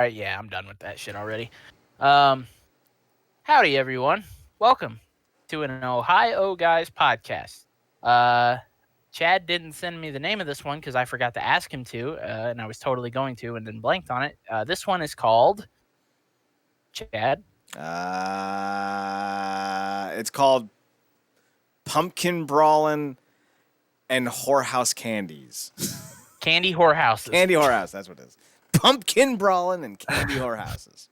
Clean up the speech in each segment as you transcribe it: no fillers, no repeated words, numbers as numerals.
right, yeah, I'm done with that shit already. Um, Howdy, everyone. Welcome to an Ohio Guys podcast. Uh, Chad didn't send me the name of this one because I forgot to ask him to, and I was totally going to and then blanked on it. This one is called Chad. It's called Pumpkin Brawling and Whorehouse Candies. Candy Whorehouses. Candy Whorehouse, that's what it is. Pumpkin Brawling and Candy Whorehouses.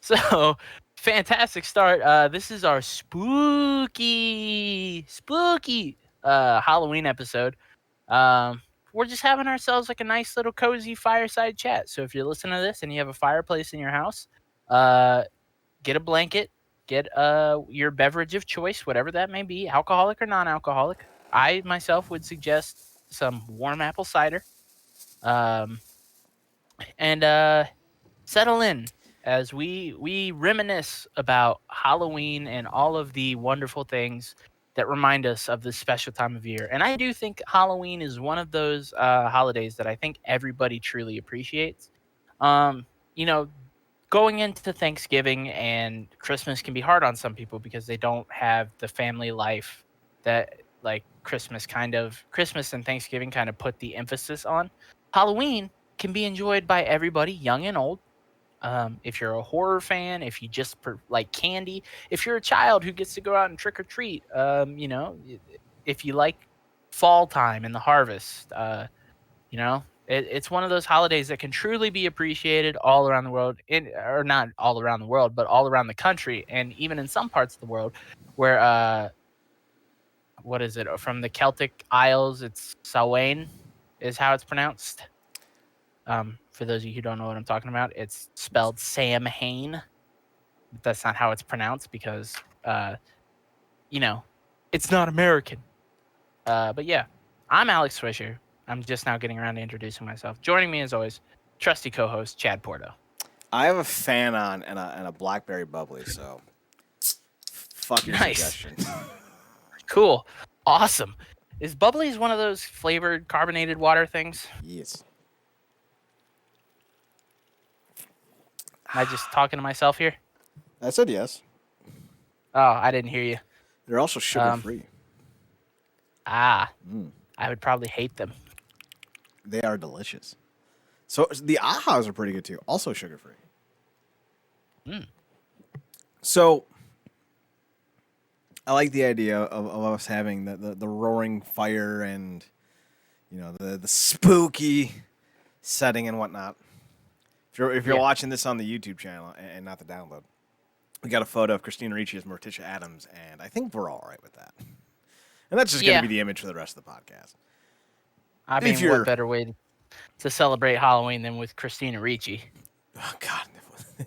So, fantastic start. This is our spooky Halloween episode. We're just having ourselves like a nice little cozy fireside chat. So if you're listening to this and you have a fireplace in your house, get a blanket, get your beverage of choice, whatever that may be, alcoholic or non-alcoholic. I myself would suggest some warm apple cider, and settle in as we reminisce about Halloween and all of the wonderful things that remind us of this special time of year. And I do think Halloween is one of those holidays that I think everybody truly appreciates. Um, you know, Going into Thanksgiving and Christmas can be hard on some people because they don't have the family life that like Christmas and Thanksgiving kind of put the emphasis on. Halloween can be enjoyed by everybody, young and old. If you're a horror fan, if you just like candy, if you're a child who gets to go out and trick or treat, if you like fall time and the harvest, it's one of those holidays that can truly be appreciated all around the world, or not all around the world, but all around the country, and even in some parts of the world where, what is it? From the Celtic Isles, it's Samhain is how it's pronounced. For those of you who don't know what I'm talking about, it's spelled Sam Hain. But that's not how it's pronounced because, it's not American. But yeah, I'm Alex Swisher. I'm just now getting around to introducing myself. Joining me, as always, trusty co-host Chad Porto. I have a fan on and a blackberry bubbly, so fuck your suggestion. Cool. Awesome. Is Bubbly's one of those flavored carbonated water things? Yes. Am I just talking to myself here? I said yes. Oh, I didn't hear you. They're also sugar-free. I would probably hate them. They are delicious. So the Ahas are pretty good too. Also sugar-free. So I like the idea of us having the roaring fire and the spooky setting and whatnot. If you're watching this on the YouTube channel and not the download, we got a photo of Christina Ricci as Morticia Addams, and I think we're all right with that. And that's just going to be the image for the rest of the podcast. I mean, what better way to celebrate Halloween than with Christina Ricci? Oh, God.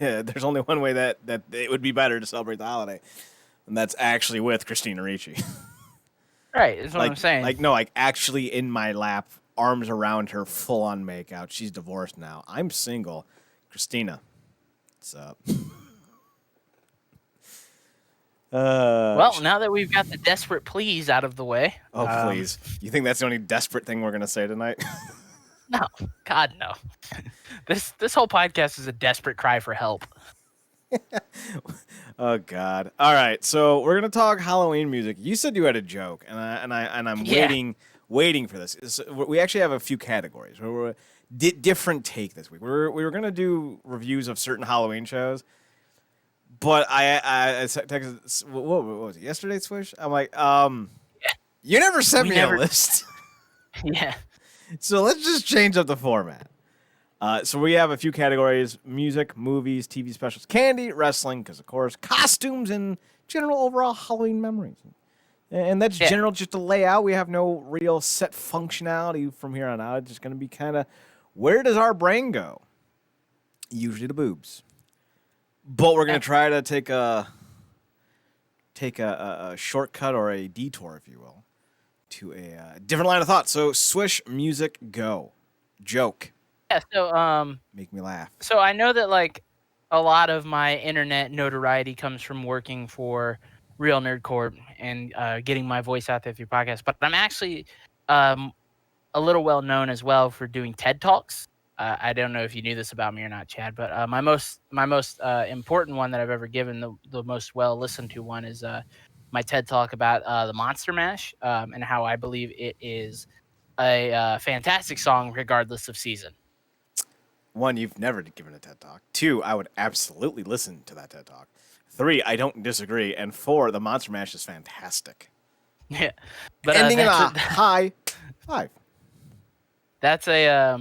Yeah, there's only one way that it would be better to celebrate the holiday, and that's actually with Christina Ricci. Right, that's what I'm saying. Like actually in my lap, arms around her, full-on makeout. She's divorced now. I'm single. Christina, what's up? Well, now that we've got the desperate pleas out of the way. Oh, please. You think that's the only desperate thing we're going to say tonight? No. God, no. This whole podcast is a desperate cry for help. Oh, God. All right, so we're going to talk Halloween music. You said you had a joke, and I'm waiting for this. We actually have a few categories. We're different take this week. We were going to do reviews of certain Halloween shows. But I texted, what was it, yesterday, Swish? I'm like, you never sent me a list. Yeah. So let's just change up the format. So we have a few categories: music, movies, TV specials, candy, wrestling, because of course, costumes, and general overall Halloween memories. And that's general just a layout. We have no real set functionality from here on out. It's just going to be kind of, where does our brain go? Usually the boobs. But we're going to try to take a shortcut or a detour, if you will, to a different line of thought. So, Swish, music, go. Joke. Yeah, so make me laugh. So I know that like a lot of my internet notoriety comes from working for Real Nerd Corp and getting my voice out there through podcasts, but I'm actually a little well known as well for doing TED Talks. I don't know if you knew this about me or not, Chad, but my most important one that I've ever given, the most well listened to one, is my TED talk about the Monster Mash, and how I believe it is a fantastic song regardless of season. One, you've never given a TED Talk. Two, I would absolutely listen to that TED Talk. Three, I don't disagree. And four, the Monster Mash is fantastic. Yeah, but Ending in that's a a high five. that's a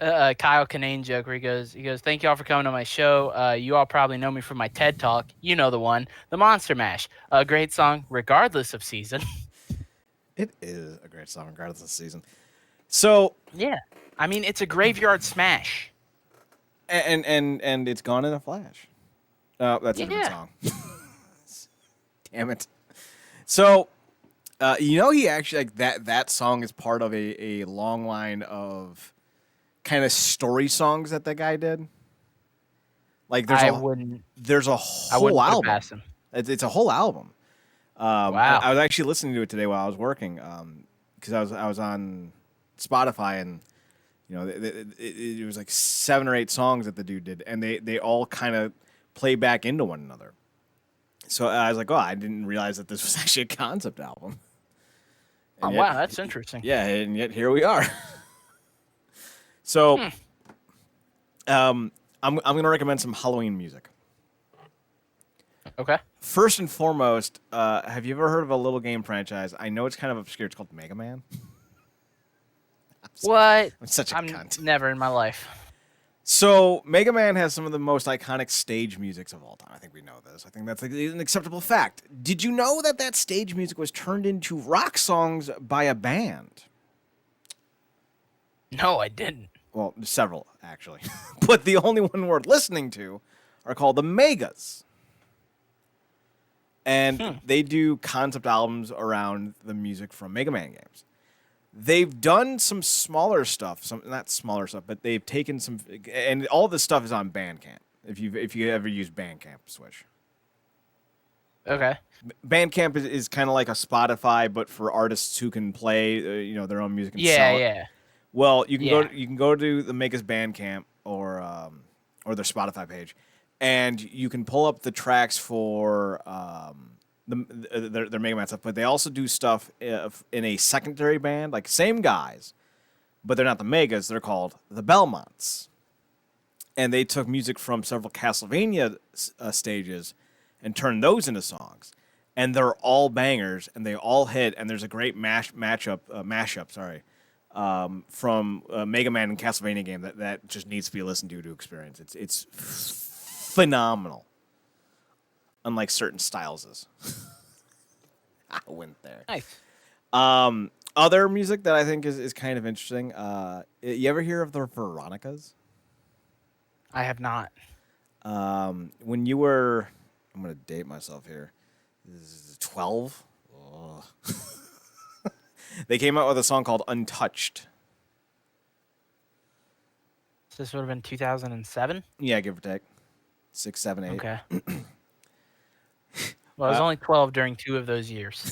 Kyle Kinane joke where he goes, "Thank you all for coming to my show. You all probably know me from my TED talk. You know the one, the Monster Mash, a great song regardless of season." It is a great song, regardless of the season. So, Yeah, I mean it's a graveyard smash. and it's gone in a flash. Oh, that's a different Yeah, song. Damn it. So, he actually like that song is part of a long line of kind of story songs that guy did. Like I wouldn't there's a I whole wouldn't put it album. past him. It's a whole album. Wow. I was actually listening to it today while I was working, because I was on Spotify, and it was like 7 or 8 songs that the dude did, and they all kind of play back into one another. So I was like, oh, I didn't realize that this was actually a concept album. Oh And wow, yet, that's interesting. yeah, and yet here we are. So, Hmm. I'm gonna recommend some Halloween music. Okay. First and foremost, have you ever heard of a little game franchise? I know it's kind of obscure. It's called Mega Man. What? I'm such a I'm cunt. never in my life. So Mega Man has some of the most iconic stage musics of all time. I think we know this. I think that's like an acceptable fact. Did you know that stage music was turned into rock songs by a band? No, I didn't. Well, several actually, but the only one worth listening to are called the Megas, and Hmm. they do concept albums around the music from Mega Man games. They've done some smaller stuff, some not smaller stuff, but they've taken some, and all this stuff is on Bandcamp. If you ever use Bandcamp, Swish. Okay. Bandcamp is kind of like a Spotify, but for artists who can play, their own music and Yeah, sell it. yeah, Well, yeah. you can go to the Mega's Bandcamp or their Spotify page, and you can pull up the tracks for their Mega Man stuff. But they also do stuff in a secondary band, like same guys, but they're not the Megas. They're called the Belmonts, and they took music from several Castlevania stages and turned those into songs. And they're all bangers, and they all hit. And there's a great mashup. Sorry, from Mega Man and Castlevania game that just needs to be listened to experience. It's phenomenal. Unlike certain styles is. I went there. Nice. Other music that I think is kind of interesting. You ever hear of the Veronicas? I have not. When you were, I'm gonna date myself here. 12. Ugh. They came out with a song called "Untouched." So this would have been 2007. Yeah, give or take 6, 7, 8. Okay. Well, I was only 12 during 2 of those years.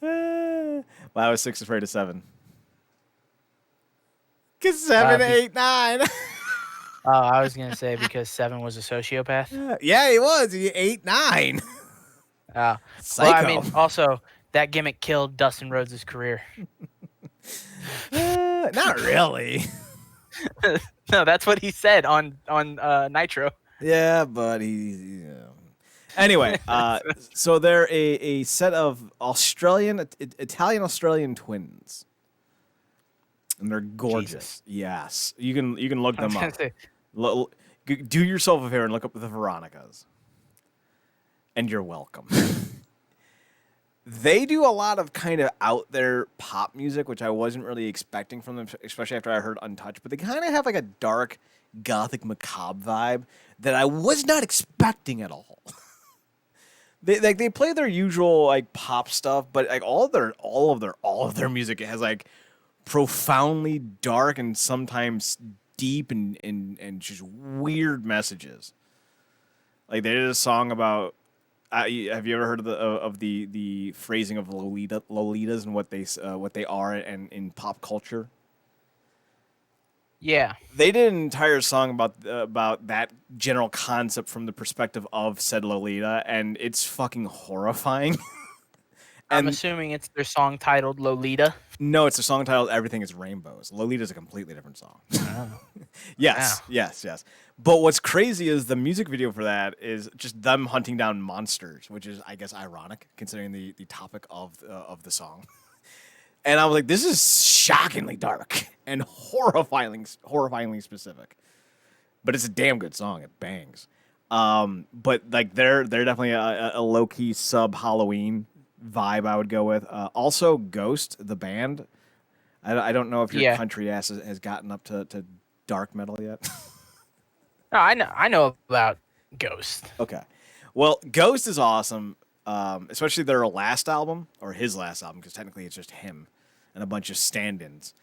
Well, I was 6 afraid of 7. Cause 7, Be- 8, 9. Oh, I was gonna say because 7 was a sociopath. Yeah, he was. He 8, 9. Well, Psycho. I mean, also that gimmick killed Dustin Rhodes' career. Not really. No, that's what he said on Nitro. Yeah, but Anyway, so they're a set of Italian-Australian twins, and they're gorgeous. Jesus. Yes, you can look I was them gonna up. say, Do yourself a favor and look up the Veronicas, and you're welcome. They do a lot of kind of out there pop music, which I wasn't really expecting from them, especially after I heard Untouched. But they kind of have like a dark, gothic, macabre vibe that I was not expecting at all. They play their usual like pop stuff, but like all of their music has like profoundly dark and sometimes deep and just weird messages. Like they did a song about. Have you ever heard of the phrasing of Lolitas and what they are and in pop culture? Yeah, They did an entire song about that general concept from the perspective of said Lolita, and it's fucking horrifying. I'm And assuming it's their song titled Lolita. no, it's a song titled "Everything Is Rainbows." Lolita's a completely different song. Oh, wow. Yes. But what's crazy is the music video for that is just them hunting down monsters, which is, I guess, ironic considering the topic of the song. And I was like, this is shockingly dark and horrifyingly specific. But it's a damn good song. It bangs. But like they're definitely a low key sub Halloween vibe I would go with. Also, Ghost the band. I don't know if your Yeah. country ass has gotten up to dark metal yet. No, I know about Ghost. Okay. Well, Ghost is awesome, especially their last album, or his last album, because technically it's just him and a bunch of stand-ins.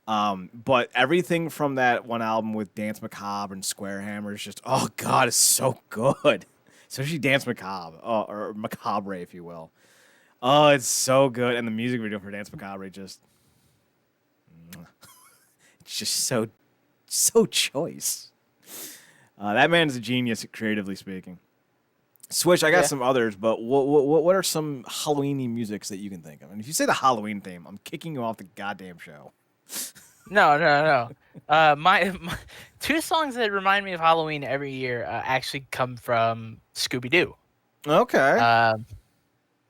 But everything from that one album with Dance Macabre and Square Hammer is just, oh god, it's so good. Especially Dance Macabre, or Macabre, if you will. Oh, it's so good, and the music video for Dance Macabre just, it's just so choice. That man is a genius, creatively speaking. Swish, I got Yeah. some others, but what are some Halloweeny musics that you can think of? And if you say the Halloween theme, I'm kicking you off the goddamn show. No. My two songs that remind me of Halloween every year actually come from Scooby Doo. Okay.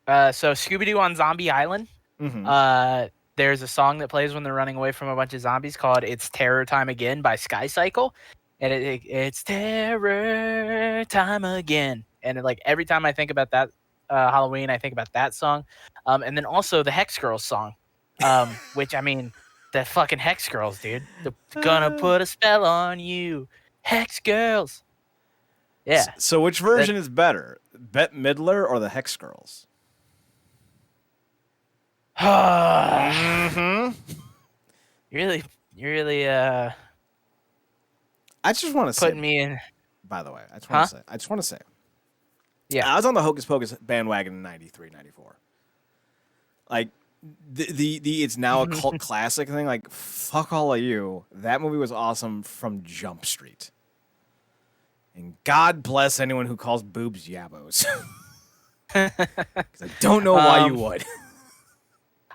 So Scooby Doo on Zombie Island. Mm-hmm. There's a song that plays when they're running away from a bunch of zombies called "It's Terror Time Again" by Sky Cycle, and it's terror time again. And like every time I think about that Halloween, I think about that song, and then also the Hex Girls song, which I mean, the fucking Hex Girls, dude. They're gonna put a spell on you, Hex Girls. Yeah. So which version is better, Bette Midler or the Hex Girls? Mm-hmm. You're really I just want to say, putting me in. by the way, I just Huh? want to say, Yeah. I was on the Hocus Pocus bandwagon in 93, 94. Like, the it's now a cult classic thing. Like, fuck all of you. That movie was awesome from Jump Street. And God bless anyone who calls boobs yabos. Because I don't know why you would.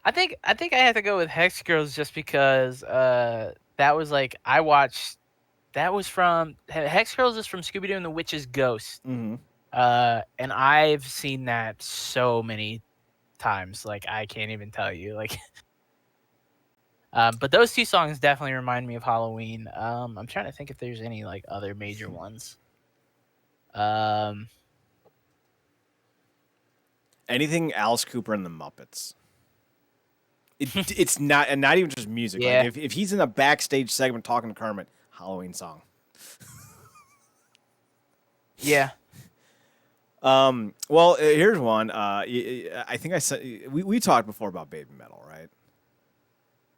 I think I have to go with Hex Girls just because that was like I watched. That was from Hex Girls is from Scooby Doo and the Witch's Ghost. Mm-hmm. And I've seen that so many times, like I can't even tell you. Like, but those two songs definitely remind me of Halloween. I'm trying to think if there's any like other major ones. Anything Alice Cooper and the Muppets. It's not, and not even just music. Yeah. Like if he's in a backstage segment talking to Kermit, Halloween song. Yeah. Well, here's one. I think I said we talked before about Baby Metal, right?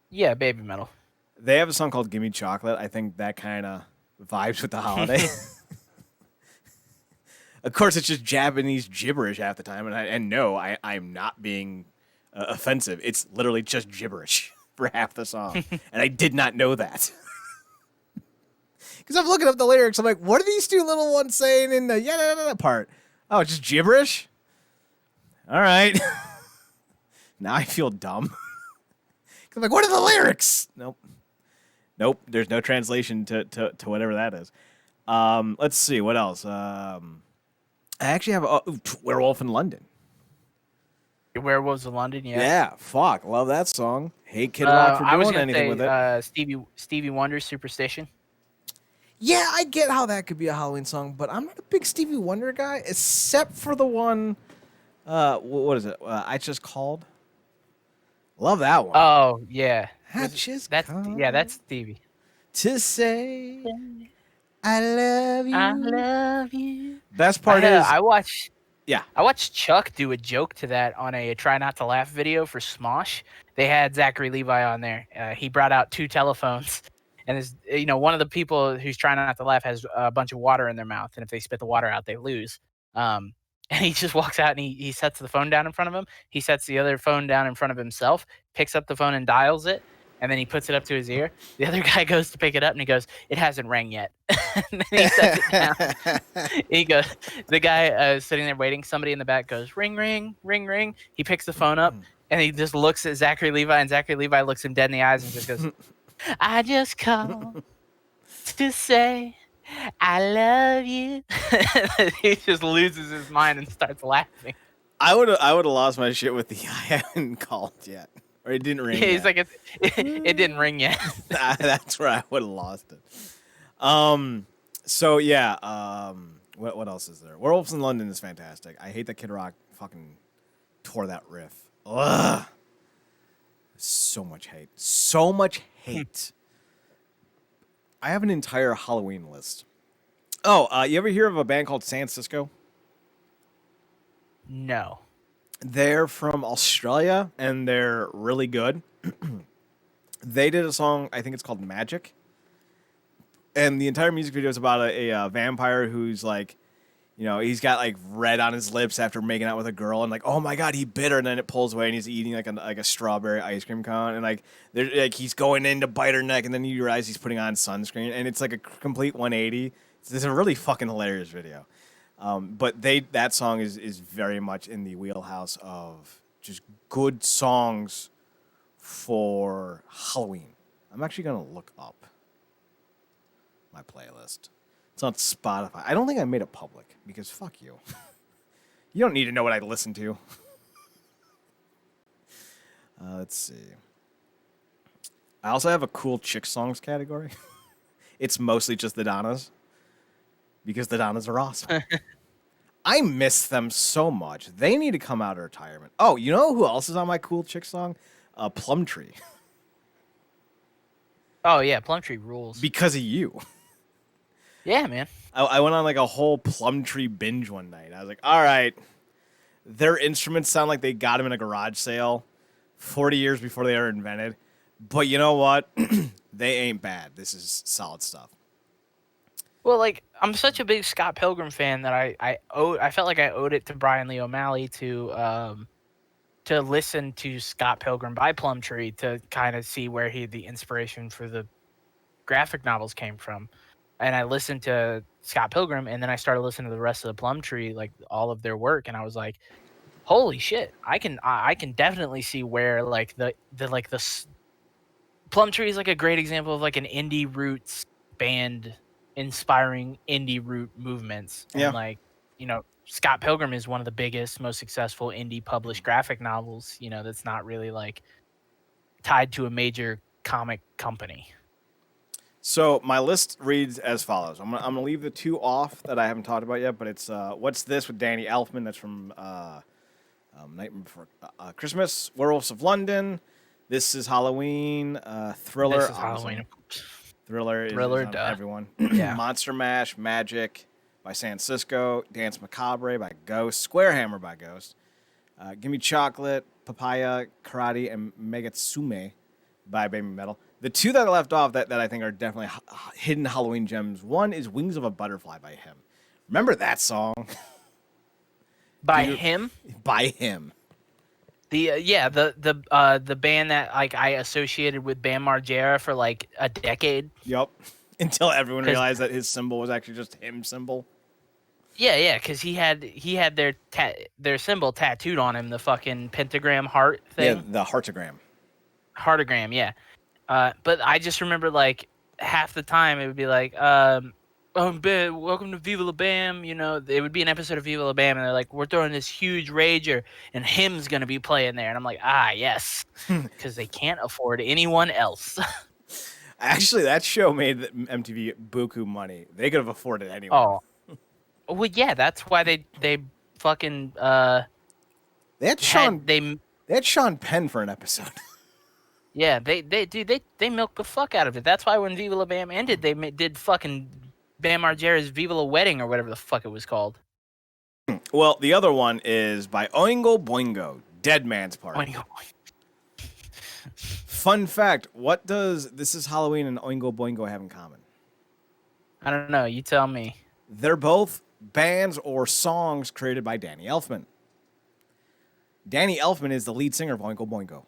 Yeah, Baby Metal. They have a song called "Gimme Chocolate." I think that kind of vibes with the holiday. Of course, it's just Japanese gibberish half the time, and no, I'm not being offensive. It's literally just gibberish for half the song, and I did not know that. Because I'm looking up the lyrics, I'm like, what are these two little ones saying in the part? Oh, just gibberish? All right. Now I feel dumb. I'm like, what are the lyrics? Nope. There's no translation to whatever that is. Let's see, what else? I actually have Werewolf in London. Werewolves of London. Yeah. Yeah, fuck. Love that song. Hate Kid Rock for I was doing gonna anything say, with it. Stevie Wonder's Superstition. Yeah, I get how that could be a Halloween song, but I'm not a big Stevie Wonder guy, except for the one. What is it? I Just Called. Love that one. Oh yeah. That's Stevie. to say I love you. I love you. Best part is I watched yeah. Chuck do a joke to that on a Try Not to Laugh video for Smosh. They had Zachary Levi on there. He brought out two telephones, and one of the people who's trying not to laugh has a bunch of water in their mouth, and if they spit the water out, they lose. And he just walks out and he sets the phone down in front of him. He sets the other phone down in front of himself, picks up the phone and dials it. and then he puts it up to his ear. The other guy goes to pick it up, and he goes, "It hasn't rang yet." And then he sets it down. He goes, the guy sitting there waiting. Somebody in the back goes, "Ring, ring, ring, ring." He picks the phone up, and he just looks at Zachary Levi, and Zachary Levi looks him dead in the eyes and just goes, "I just called to say I love you." He just loses his mind and starts laughing. I would have lost my shit with the I haven't called yet, or it didn't ring. He's yet. like, it didn't ring yet. That's where I would have lost it. So yeah. What else is there? Werewolves in London is fantastic. I hate that Kid Rock fucking tore that riff. Ugh. So much hate. So much hate. I have an entire Halloween list. Oh, you ever hear of a band called San Cisco? No. They're from Australia, and they're really good. They did a song, I think it's called Magic. And the entire music video is about a vampire who's like, you know, he's got like red on his lips after making out with a girl, and like, oh my god, he bit her, and then it pulls away, and he's eating like a strawberry ice cream cone, and like, he's going in to bite her neck, and then you realize he's putting on sunscreen, and it's like a complete 180. It's a really fucking hilarious video. But that song is very much in the wheelhouse of just good songs for Halloween. I'm actually gonna look up my playlist. It's on Spotify. I don't think I made it public because fuck you. You don't need to know what I listen to. Let's see. I also have a cool chick songs category. It's mostly just the Donnas because the Donnas are awesome. I miss them so much. They need to come out of retirement. Oh, you know who else is on my cool chick song? Plumtree. Oh yeah, Plumtree rules. Because of you. Yeah, man. I went on like a whole Plumtree binge one night. I was like, all right, their instruments sound like they got them in a garage sale 40 years before they were invented. But you know what? They ain't bad. This is solid stuff. Well, like, I'm such a big Scott Pilgrim fan that I felt like I owed it to Brian Lee O'Malley to listen to Scott Pilgrim by Plumtree to kind of see where the inspiration for the graphic novels came from. And I listened to Scott Pilgrim, and then I started listening to the rest of the Plumtree, like all of their work, and I was like, "Holy shit! I can definitely see where like the Plumtree is like a great example of like an indie roots band inspiring indie root movements." And Yeah. like, you know, Scott Pilgrim is one of the biggest, most successful indie published graphic novels, you know, that's not really like tied to a major comic company. So my list reads as follows. I'm gonna leave the two off that I haven't talked about yet, but it's What's This with Danny Elfman. That's from Nightmare Before Christmas. Werewolves of London. This is Halloween. Thriller. This is Halloween. Thriller is on duh. everyone. Yeah. Monster Mash, Magic by San Cisco. Dance Macabre by Ghost. Square Hammer by Ghost. Gimme Chocolate, Papaya, Karate, and Megatsume by Baby Metal. The two that I left off that I think are definitely hidden Halloween gems. One is Wings of a Butterfly by him. Remember that song? By him? By him. The band that like I associated with Bam Margera for like a decade. Yep. Until everyone realized that his symbol was actually just him symbol. Yeah, because he had their symbol tattooed on him, the fucking pentagram heart thing. Yeah, the heartogram. Heartogram, yeah. But I just remember like half the time it would be like, welcome to Viva La Bam. You know, it would be an episode of Viva La Bam, and they're like, we're throwing this huge rager, and him's gonna be playing there, and I'm like, yes, because they can't afford anyone else. Actually, that show made MTV buku money. They could have afforded anyone. Oh, well, yeah, that's why they fucking They had Sean Penn for an episode. Yeah, they milked the fuck out of it. That's why when Viva La Bam ended, they did fucking Bam Margera's Viva La Wedding or whatever the fuck it was called. Well, the other one is by Oingo Boingo, Dead Man's Party. Oingo. Fun fact, what does This Is Halloween and Oingo Boingo have in common? I don't know. You tell me. They're both bands or songs created by Danny Elfman. Danny Elfman is the lead singer of Oingo Boingo.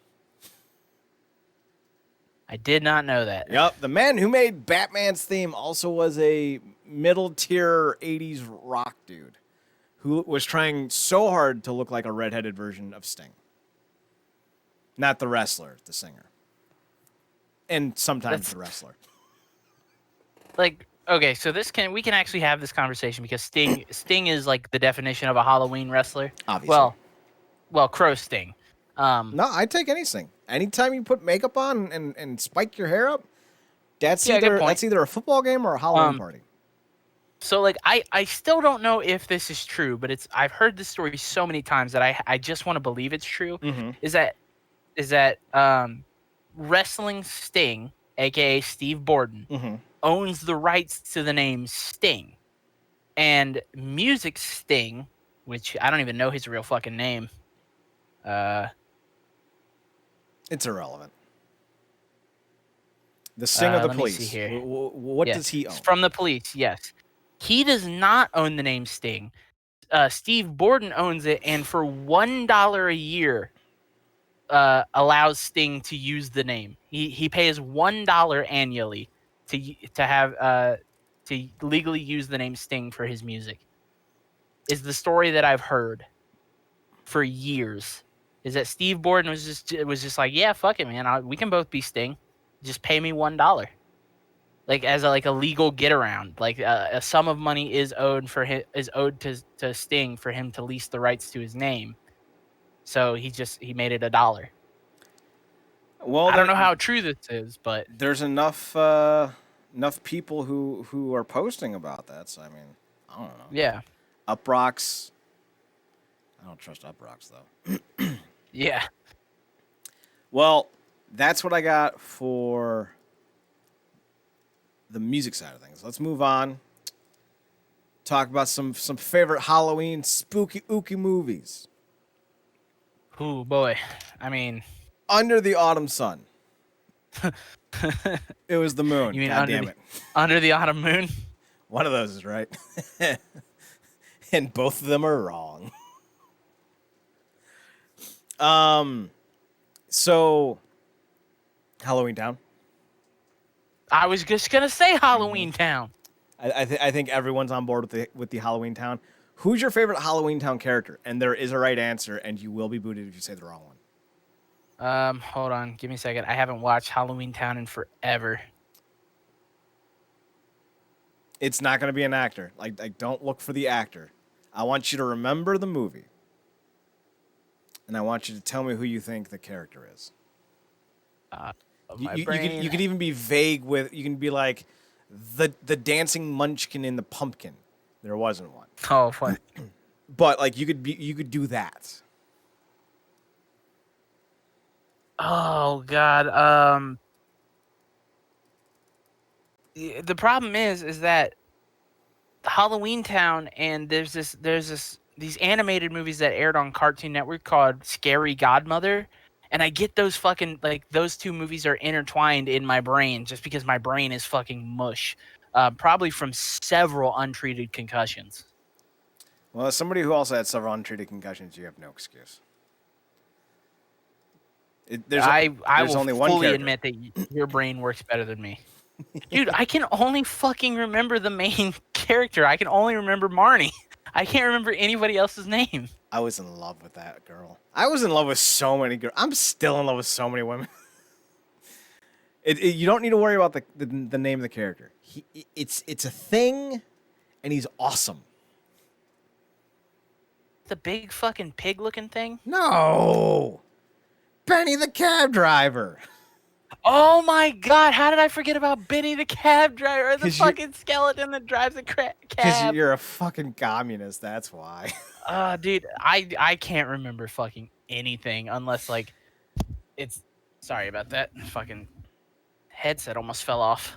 I did not know that. Yep, the man who made Batman's theme also was a middle-tier 80s rock dude who was trying so hard to look like a redheaded version of Sting. Not the wrestler, the singer. And sometimes the wrestler. Like, okay, so we can actually have this conversation because Sting is like the definition of a Halloween wrestler. Obviously. Well, Crow Sting. No, I'd take any Sting. Anytime you put makeup on and spike your hair up, that's either a football game or a Halloween party. So like I still don't know if this is true, but I've heard this story so many times that I just want to believe it's true. Mm-hmm. Is that wrestling Sting, aka Steve Borden, mm-hmm. owns the rights to the name Sting, and music Sting, which I don't even know his real fucking name. It's irrelevant. The Sting of the Police. Me see here. What does he own? From the Police, yes. He does not own the name Sting. Steve Borden owns it, and for $1 a year, allows Sting to use the name. He pays $1 annually to have to legally use the name Sting for his music. Is the story that I've heard for years. Is that Steve Borden was just like, yeah, fuck it, man. We can both be Sting. Just pay me $1. Like as a legal get around, like a sum of money is owed to Sting for him to lease the rights to his name. So he made it $1. Well, I don't know how true this is, but there's enough people who are posting about that. So I mean, I don't know. Yeah, Uprocks. I don't trust Uprocks though. Yeah. Well, that's what I got for the music side of things. Let's move on. Talk about some favorite Halloween spooky ooky movies. Oh boy, I mean, Under the Autumn Sun. It was the moon. You mean God damn it. Under the Autumn Moon? One of those is right. And both of them are wrong. So Halloween Town. I was just gonna say Halloween Town. I think everyone's on board with the Halloween Town. Who's your favorite Halloween Town character? And there is a right answer, and you will be booted if you say the wrong one. Hold on, give me a second. I haven't watched Halloween Town in forever. It's not going to be an actor. Like, don't look for the actor. I want you to remember the movie, and I want you to tell me who you think the character is. You could even be vague with. You can be like the dancing munchkin in the pumpkin. There wasn't one. Oh, fun. But like you could do that. Oh God. The problem is that Halloween Town and there's these animated movies that aired on Cartoon Network called Scary Godmother, and I get those fucking those two movies are intertwined in my brain just because my brain is fucking mush, probably from several untreated concussions. Well, as somebody who also had several untreated concussions, you have no excuse. I will only one fully character. admit that your brain works better than me. Dude, I can only fucking remember the main character. I can only remember Marnie. I can't remember anybody else's name. I was in love with that girl. I was in love with so many girls. I'm still in love with so many women. You don't need to worry about the name of the character. It's a thing, and he's awesome. The big fucking pig-looking thing? No! Benny the cab driver. Oh my God! How did I forget about Benny the cab driver? The fucking skeleton that drives a cab. Because you're a fucking communist. That's why. Dude, I can't remember fucking anything unless it's. Sorry about that. Fucking headset almost fell off.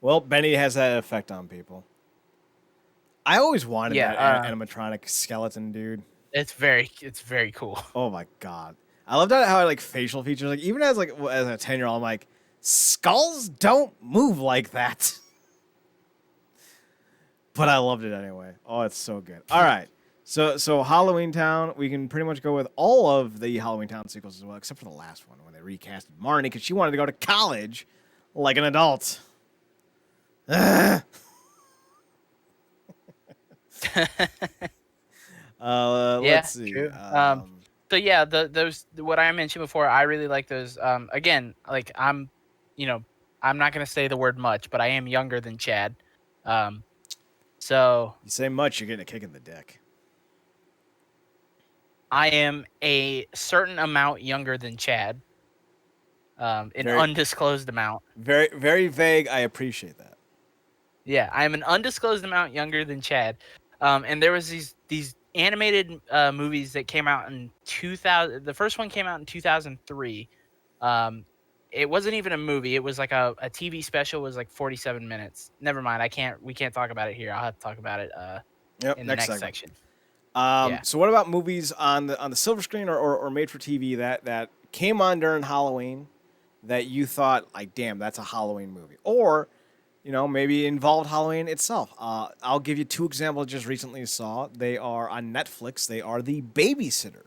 Well, Benny has that effect on people. I always wanted that animatronic skeleton dude. It's very cool. Oh my God. I loved how I like facial features. Like even as a 10-year-old, I'm like, skulls don't move like that. But I loved it anyway. Oh, it's so good. All right. So Halloween Town, we can pretty much go with all of the Halloween Town sequels as well, except for the last one when they recasted Marnie because she wanted to go to college like an adult. Yeah, Let's see. true. So yeah, those what I mentioned before, I really like those. Again, like you know, I'm not gonna say the word much, but I am younger than Chad. Um, so You say much, you're getting a kick in the dick. I am a certain amount younger than Chad. An Very, undisclosed amount. very, very vague. I appreciate that. Yeah, I am an undisclosed amount younger than Chad. And there was these animated movies that came out in 2000. The first one came out in 2003. Um, it wasn't even a movie. It was like a TV special. It was like 47 minutes. Never mind. We can't talk about it here. I'll have to talk about it Yep. in the Next next segment. section. Yeah. So what about movies on the silver screen or made for TV that came on during Halloween that you thought like, damn, that's a Halloween movie, or maybe involved Halloween itself? I'll give you two examples I just recently saw. They are on Netflix. They are The Babysitter.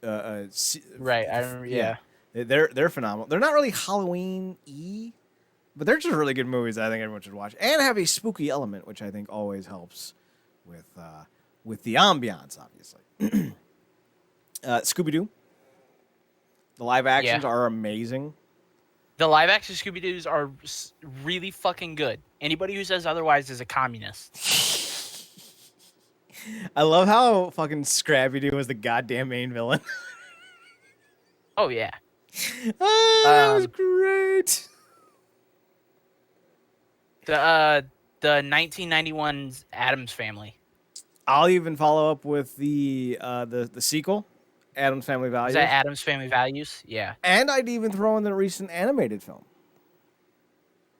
Right. I remember. Yeah, Yeah. they're phenomenal. They're not really Halloween-y, but they're just really good movies that I think everyone should watch and have a spooky element, which I think always helps with the ambiance, obviously. Scooby Doo. The live actions Yeah. are amazing. The live action Scooby Doo's are really fucking good. Anybody who says otherwise is a communist. I love how fucking Scrappy Doo was the goddamn main villain. Oh yeah. That was Um, great. the 1991's Adams Family. I'll even follow up with the sequel, Adam's Family Was Values, that Adams Family Values? Yeah. and I'd even throw in the recent animated film.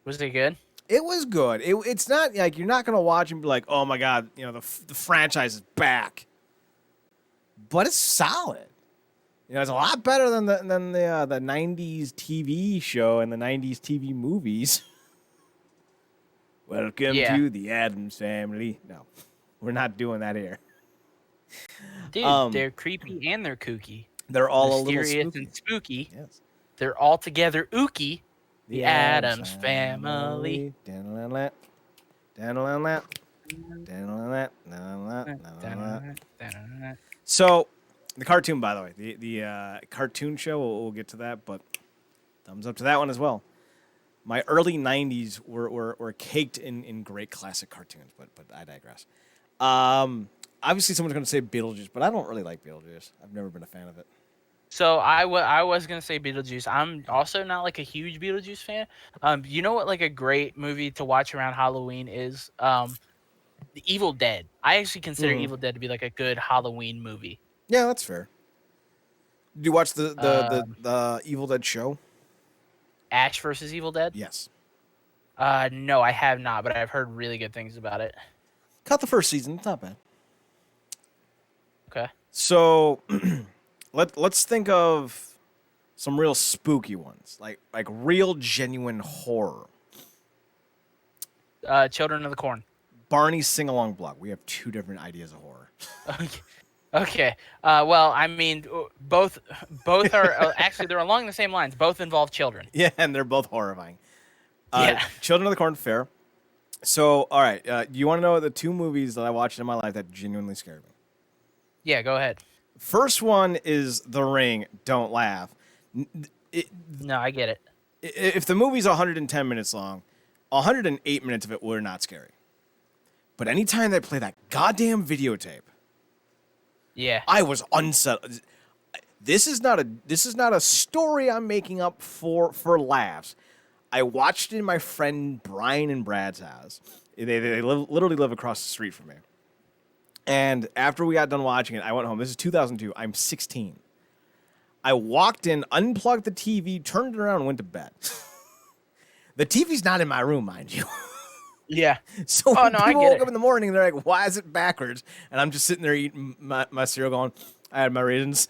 Was it good? It was good. It's not like you're not gonna watch and be like, oh my god, the franchise is back, but it's solid. It's a lot better than the '90s TV show and the '90s TV movies. Welcome Yeah. to the Addams Family. No, we're not doing that here. Dude, they're creepy and they're kooky. They're all a little Mysterious spooky. and spooky. Yes. They're all together ooky. The Addams Family. Da-la-la-la. Da-la-la-la. Da-la-la-la. Da-la-la-la. So, the cartoon, by the way, the cartoon show, we'll get to that, but thumbs up to that one as well. My early '90s were caked in great classic cartoons, but I digress. Obviously, someone's going to say Beetlejuice, but I don't really like Beetlejuice. I've never been a fan of it. So I was gonna say Beetlejuice. I'm also not like a huge Beetlejuice fan. You know what like a great movie to watch around Halloween is? The Evil Dead. I actually consider Mhm. Evil Dead to be like a good Halloween movie. Yeah, that's fair. Did you watch Um, the Evil Dead show? Ash versus Evil Dead. Yes. No, I have not, but I've heard really good things about it. Caught the first season. It's not bad. Okay. So let's think of some real spooky ones, like real genuine horror. Children of the Corn. Barney's sing along blog. We have two different ideas of horror. Okay. Okay. Well, I mean, both are actually they're along the same lines. Both involve children. Yeah, and they're both horrifying. Yeah. Children of the Corn, fair. So, all right, do you want to know the two movies that I watched in my life that genuinely scared me? Yeah. Go ahead. First one is The Ring. Don't laugh. No, I get it. If the movie's 110 minutes long, 108 minutes of it were not scary. But anytime they play that goddamn videotape, Yeah. I was unsettled. This is not a story I'm making up for laughs. I watched it in my friend Brian and Brad's house. They literally live across the street from me. And after we got done watching it, I went home. This is 2002. I'm 16. I walked in, unplugged the TV, turned it around, and went to bed. The TV's not in my room, mind you. Yeah. So Oh when no, I people get woke it. up in the morning, they're like, "Why is it backwards?" And I'm just sitting there eating my cereal, going, "I had my raisins."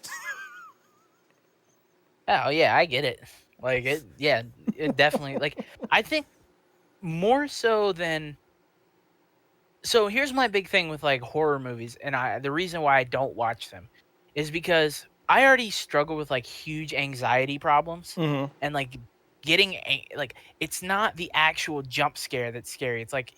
Oh yeah, I get it. Like it. Yeah. It definitely. Like I think more so than So here's my big thing with like horror movies, and the reason why I don't watch them is because I already struggle with like huge anxiety problems, Mm-hmm. and like like it's not the actual jump scare that's scary. It's like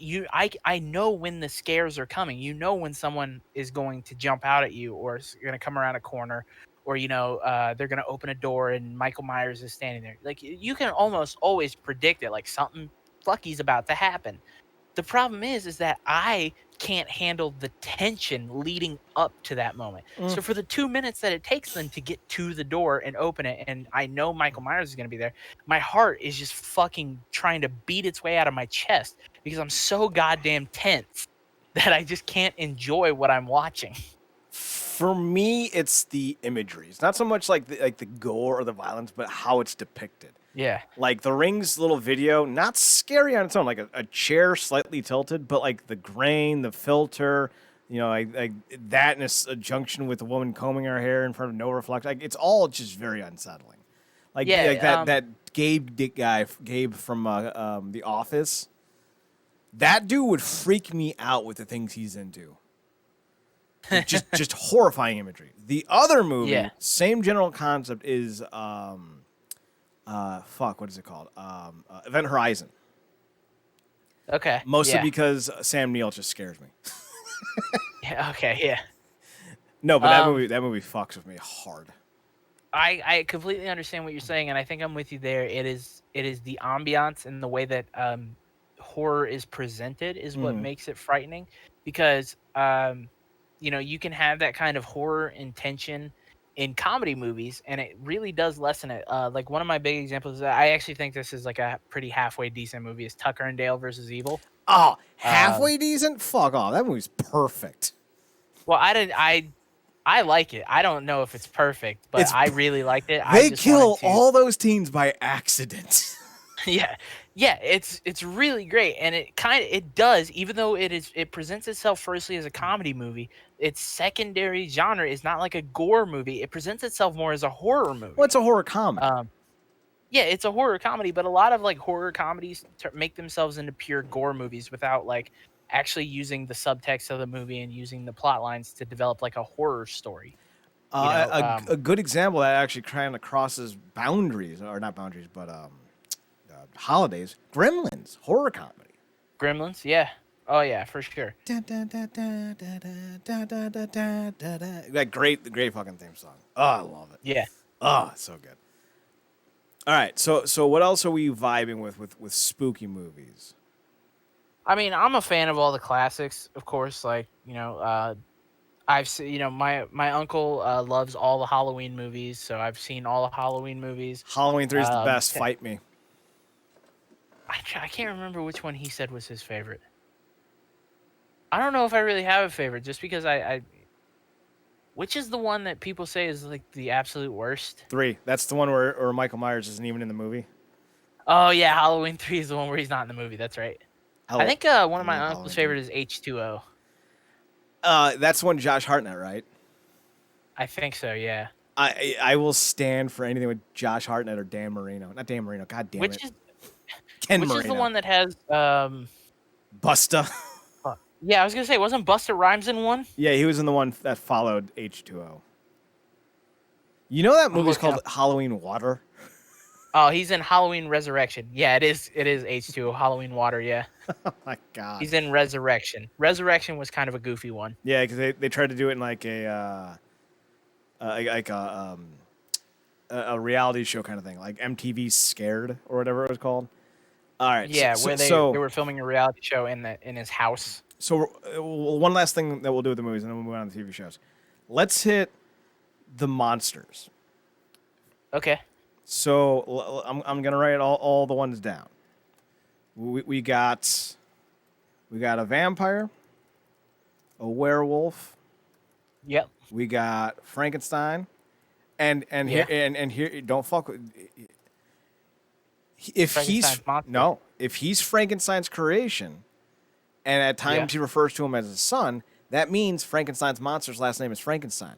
I know when the scares are coming. You know when someone is going to jump out at you, or is going to come around a corner, or they're going to open a door and Michael Myers is standing there. Like you can almost always predict it. Like something lucky's about to happen. The problem is that I can't handle the tension leading up to that moment. Mm. So for the 2 minutes that it takes them to get to the door and open it, and I know Michael Myers is gonna be there, my heart is just fucking trying to beat its way out of my chest because I'm so goddamn tense that I just can't enjoy what I'm watching. For me, it's the imagery. It's not so much like the gore or the violence, but how it's depicted. Yeah. Like the Ring's little video, not scary on its own, like a chair slightly tilted, but like the grain, the filter, like that in a junction with the woman combing her hair in front of no reflection. Like it's all just very unsettling. Like Yeah, that Gabe from The Office. That dude would freak me out with the things he's into. Like, just horrifying imagery. The other movie, yeah. same general concept, is what is it called? Event Horizon. Okay. Mostly Yeah. because Sam Neill just scares me. Yeah, okay, yeah. No, but Um that movie fucks with me hard. I completely understand what you're saying, and I think I'm with you there. It is the ambiance and the way that horror is presented is what Mm. makes it frightening, because you can have that kind of horror intention in comedy movies, and it really does lessen it. Like one of my big examples, I actually think this is like a pretty halfway decent movie, is Tucker and Dale versus Evil. Oh, Um, halfway decent? Fuck off. That movie's perfect. well, I like it. I don't know if it's perfect, but It's I really liked it. I they just wanted kill to. all those teens by accident. Yeah. Yeah, it's really great, and it does, even though it presents itself firstly as a comedy movie, its secondary genre is not like a gore movie. It presents itself more as a horror What's movie. a horror comedy? Um yeah, it's a horror comedy, but a lot of like horror comedies make themselves into pure gore movies without like actually using the subtext of the movie and using the plot lines to develop like a horror story. You know, A good example that actually kind of crosses boundaries, or not boundaries, but holidays. Gremlins, horror comedy. Gremlins, yeah. Oh yeah, for sure. That great fucking theme song. Oh, I love it. Yeah. Oh, it's so good. All right, so what else are we vibing with spooky movies? I mean, I'm a fan of all the classics, of course. Like, I've seen, my uncle loves all the Halloween movies, so I've seen all the Halloween movies. Halloween 3 is the best. Te- Fight me. I can't remember which one he said was his favorite. I don't know if I really have a favorite, just because which is the one that people say is like the absolute worst? 3. That's the one where Michael Myers isn't even in the movie. Oh yeah, Halloween 3 is the one where he's not in the movie. That's right. I think one of my love uncle's Halloween 3. favorite is H2O. That's one Josh Hartnett, right? I think so, yeah. I will stand for anything with Josh Hartnett or Dan Marino. Not Dan Marino. God damn Which it. is Ken which Marino. is the one that has Busta. yeah, I was gonna say, wasn't Busta Rhymes in one? Yeah, he was in the one that followed H2O. You know that movie's called Halloween Water? Oh, he's in Halloween Resurrection. Yeah, it is H2O, Halloween Water, yeah. Oh my god. He's in Resurrection. Resurrection was kind of a goofy one. Yeah, because they tried to do it in like like a reality show kind of thing, like MTV Scared or whatever it was called. All right. Yeah, so, where they were filming a reality show in his house. So one last thing that we'll do with the movies, and then we'll move on to TV shows. Let's hit the monsters. Okay. So I'm gonna write all the ones down. We got a vampire, a werewolf. Yep. We got Frankenstein, and Yeah. here don't fuck with. If he's Frankenstein's monster. no, if he's Frankenstein's creation, and at times Yeah. he refers to him as his son, that means Frankenstein's monster's last name is Frankenstein.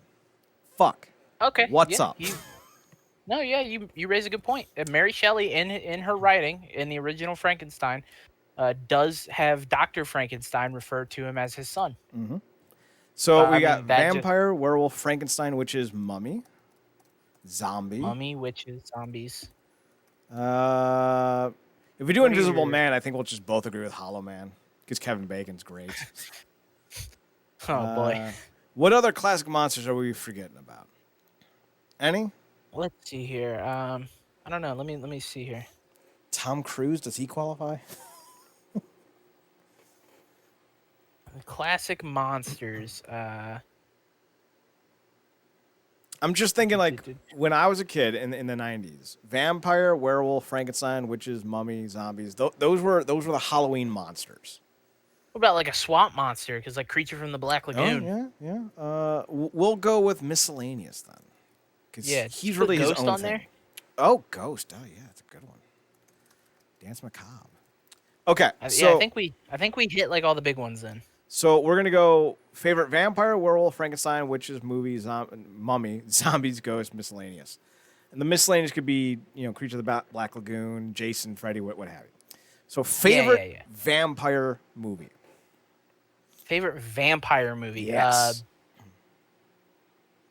Fuck. Okay. What's yeah, up? No, yeah, you raise a good point. Mary Shelley in her writing in the original Frankenstein does have Dr. Frankenstein refer to him as his son. So we I got mean, that just vampire, werewolf, Frankenstein, witches, mummy, zombie. mummy, witches, zombies. Uh, if we do What are Invisible your... Man, I think we'll just both agree with Hollow Man because Kevin Bacon's great. Oh boy. What other classic monsters are we forgetting about? Any? Let's see here. I don't know. Let me see here. Tom Cruise, does he qualify? Classic monsters. I'm just thinking like when I was a kid in the 90s, vampire, werewolf, Frankenstein, witches, mummy, zombies. Those were the Halloween monsters. What about like a swamp monster? Because like Creature from the Black Lagoon. Oh, yeah, yeah. We'll go with miscellaneous then. Because Yeah, did he's you put really his Ghost own on thing. there? Oh, Ghost. Oh, yeah, that's a good one. Dance Macabre. Okay, Yeah, so I think we hit like all the big ones then. so we're gonna go favorite vampire, werewolf, Frankenstein, witches, movies, mummy, zombies, ghost, miscellaneous, and the miscellaneous could be Creature of the Black Lagoon, Jason, Freddy, what have you. So favorite Yeah. vampire movie. Favorite vampire movie? Yes.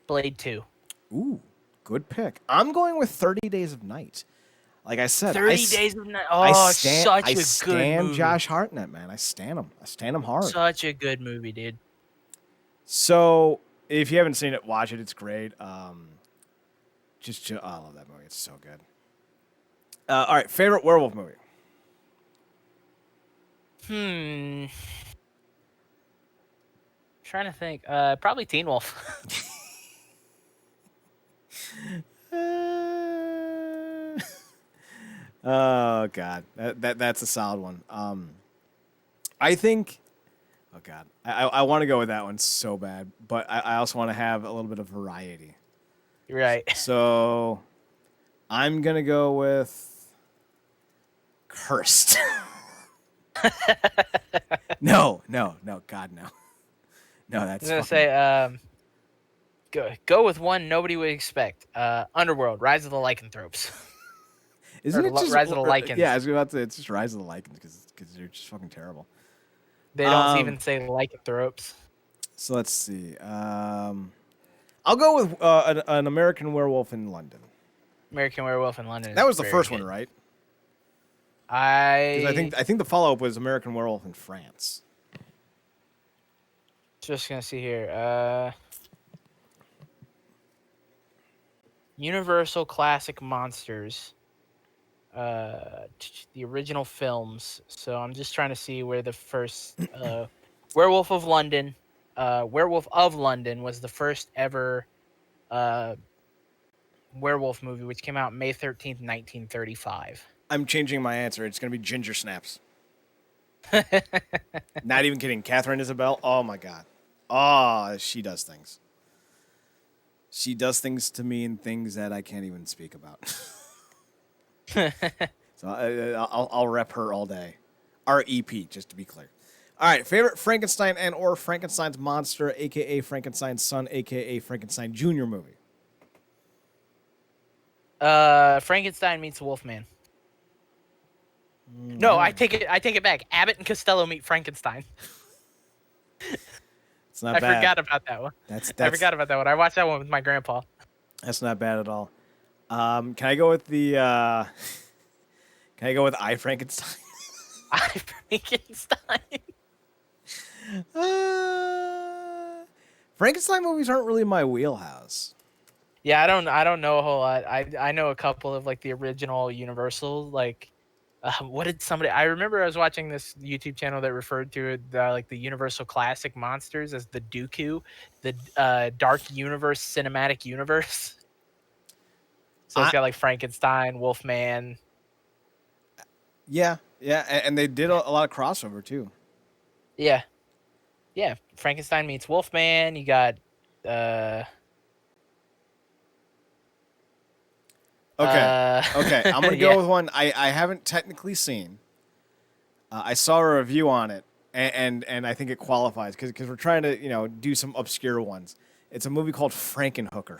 Blade 2. Ooh, good pick. I'm going with 30 Days of Night. Like I said, 30 Days of Night. I Oh, stand, such I a good stand movie. Josh Hartnett, man. I stand him. I stand him hard. Such a good movie, dude. So if you haven't seen it, watch it. It's great. I love that movie. It's so good. All right, favorite werewolf movie. Trying to think. Probably Teen Wolf. Oh God, that's a solid one. I think. Oh God, I want to go with that one so bad, but I also want to have a little bit of variety. You're right. So I'm gonna go with Cursed. No, God, no. No, that's. I was gonna say, go with one nobody would expect. Underworld, Rise of the Lycanthropes. Isn't it just Rise of the Lycans? Yeah, I was about to say it's just Rise of the Lycans because they're just fucking terrible. They don't even say lycanthropes. So let's see. I'll go with an American Werewolf in London. American Werewolf in London. That was the first one, right? I think the follow up was American Werewolf in France. Just gonna see here. Universal Classic Monsters. The original films. So I'm just trying to see where the first Werewolf of London was the first ever werewolf movie, which came out May 13th, 1935. I'm changing my answer. It's gonna be Ginger Snaps. Not even kidding. Catherine Isabel. Oh my God. Oh, she does things. She does things to me and things that I can't even speak about. So I'll rep her all day. R.E.P. Just to be clear. All right, favorite Frankenstein and or Frankenstein's monster, aka Frankenstein's son, aka Frankenstein Jr. movie. Frankenstein meets Wolfman. No, I take it back. Abbott and Costello meet Frankenstein. It's not bad. I forgot about that one. That's I forgot about that one. I watched that one with my grandpa. That's not bad at all. Can I go with the? Can I go with I Frankenstein? I Frankenstein. Frankenstein movies aren't really my wheelhouse. Yeah, I don't know a whole lot. I know a couple of like the original Universal. Like, what did somebody? I remember I was watching this YouTube channel that referred to it like the Universal Classic Monsters as the Dooku, the Dark Universe Cinematic Universe. So it's got like Frankenstein, Wolfman. Yeah, and they did a lot of crossover too. Yeah. Frankenstein meets Wolfman. You got. Okay. I'm gonna go with one I haven't technically seen. I saw a review on it, and I think it qualifies because we're trying to do some obscure ones. It's a movie called Frankenhooker.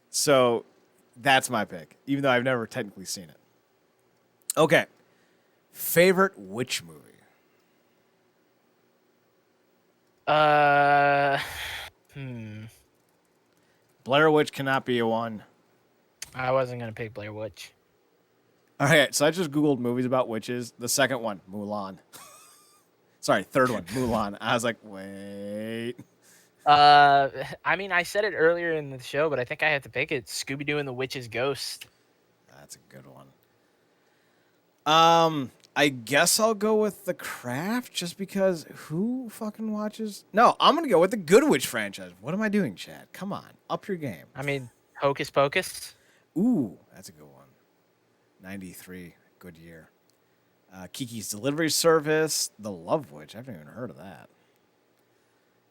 So that's my pick, even though I've never technically seen it. Okay. Favorite witch movie? Uh, hmm. Blair Witch cannot be a one. I wasn't gonna pick Blair Witch. All right, so I just Googled movies about witches. The second one, Mulan. Sorry, third one, Mulan. I was like, wait. Uh, I mean, I said it earlier in the show, but I think I have to pick it. Scooby Doo and the Witch's Ghost. That's a good one. I guess I'll go with The Craft just because who fucking watches? No, I'm going to go with the Good Witch franchise. What am I doing, Chad? Come on, up your game. I mean, Hocus Pocus. Ooh, that's a good one. 93, good year. Kiki's Delivery Service, The Love Witch. I haven't even heard of that.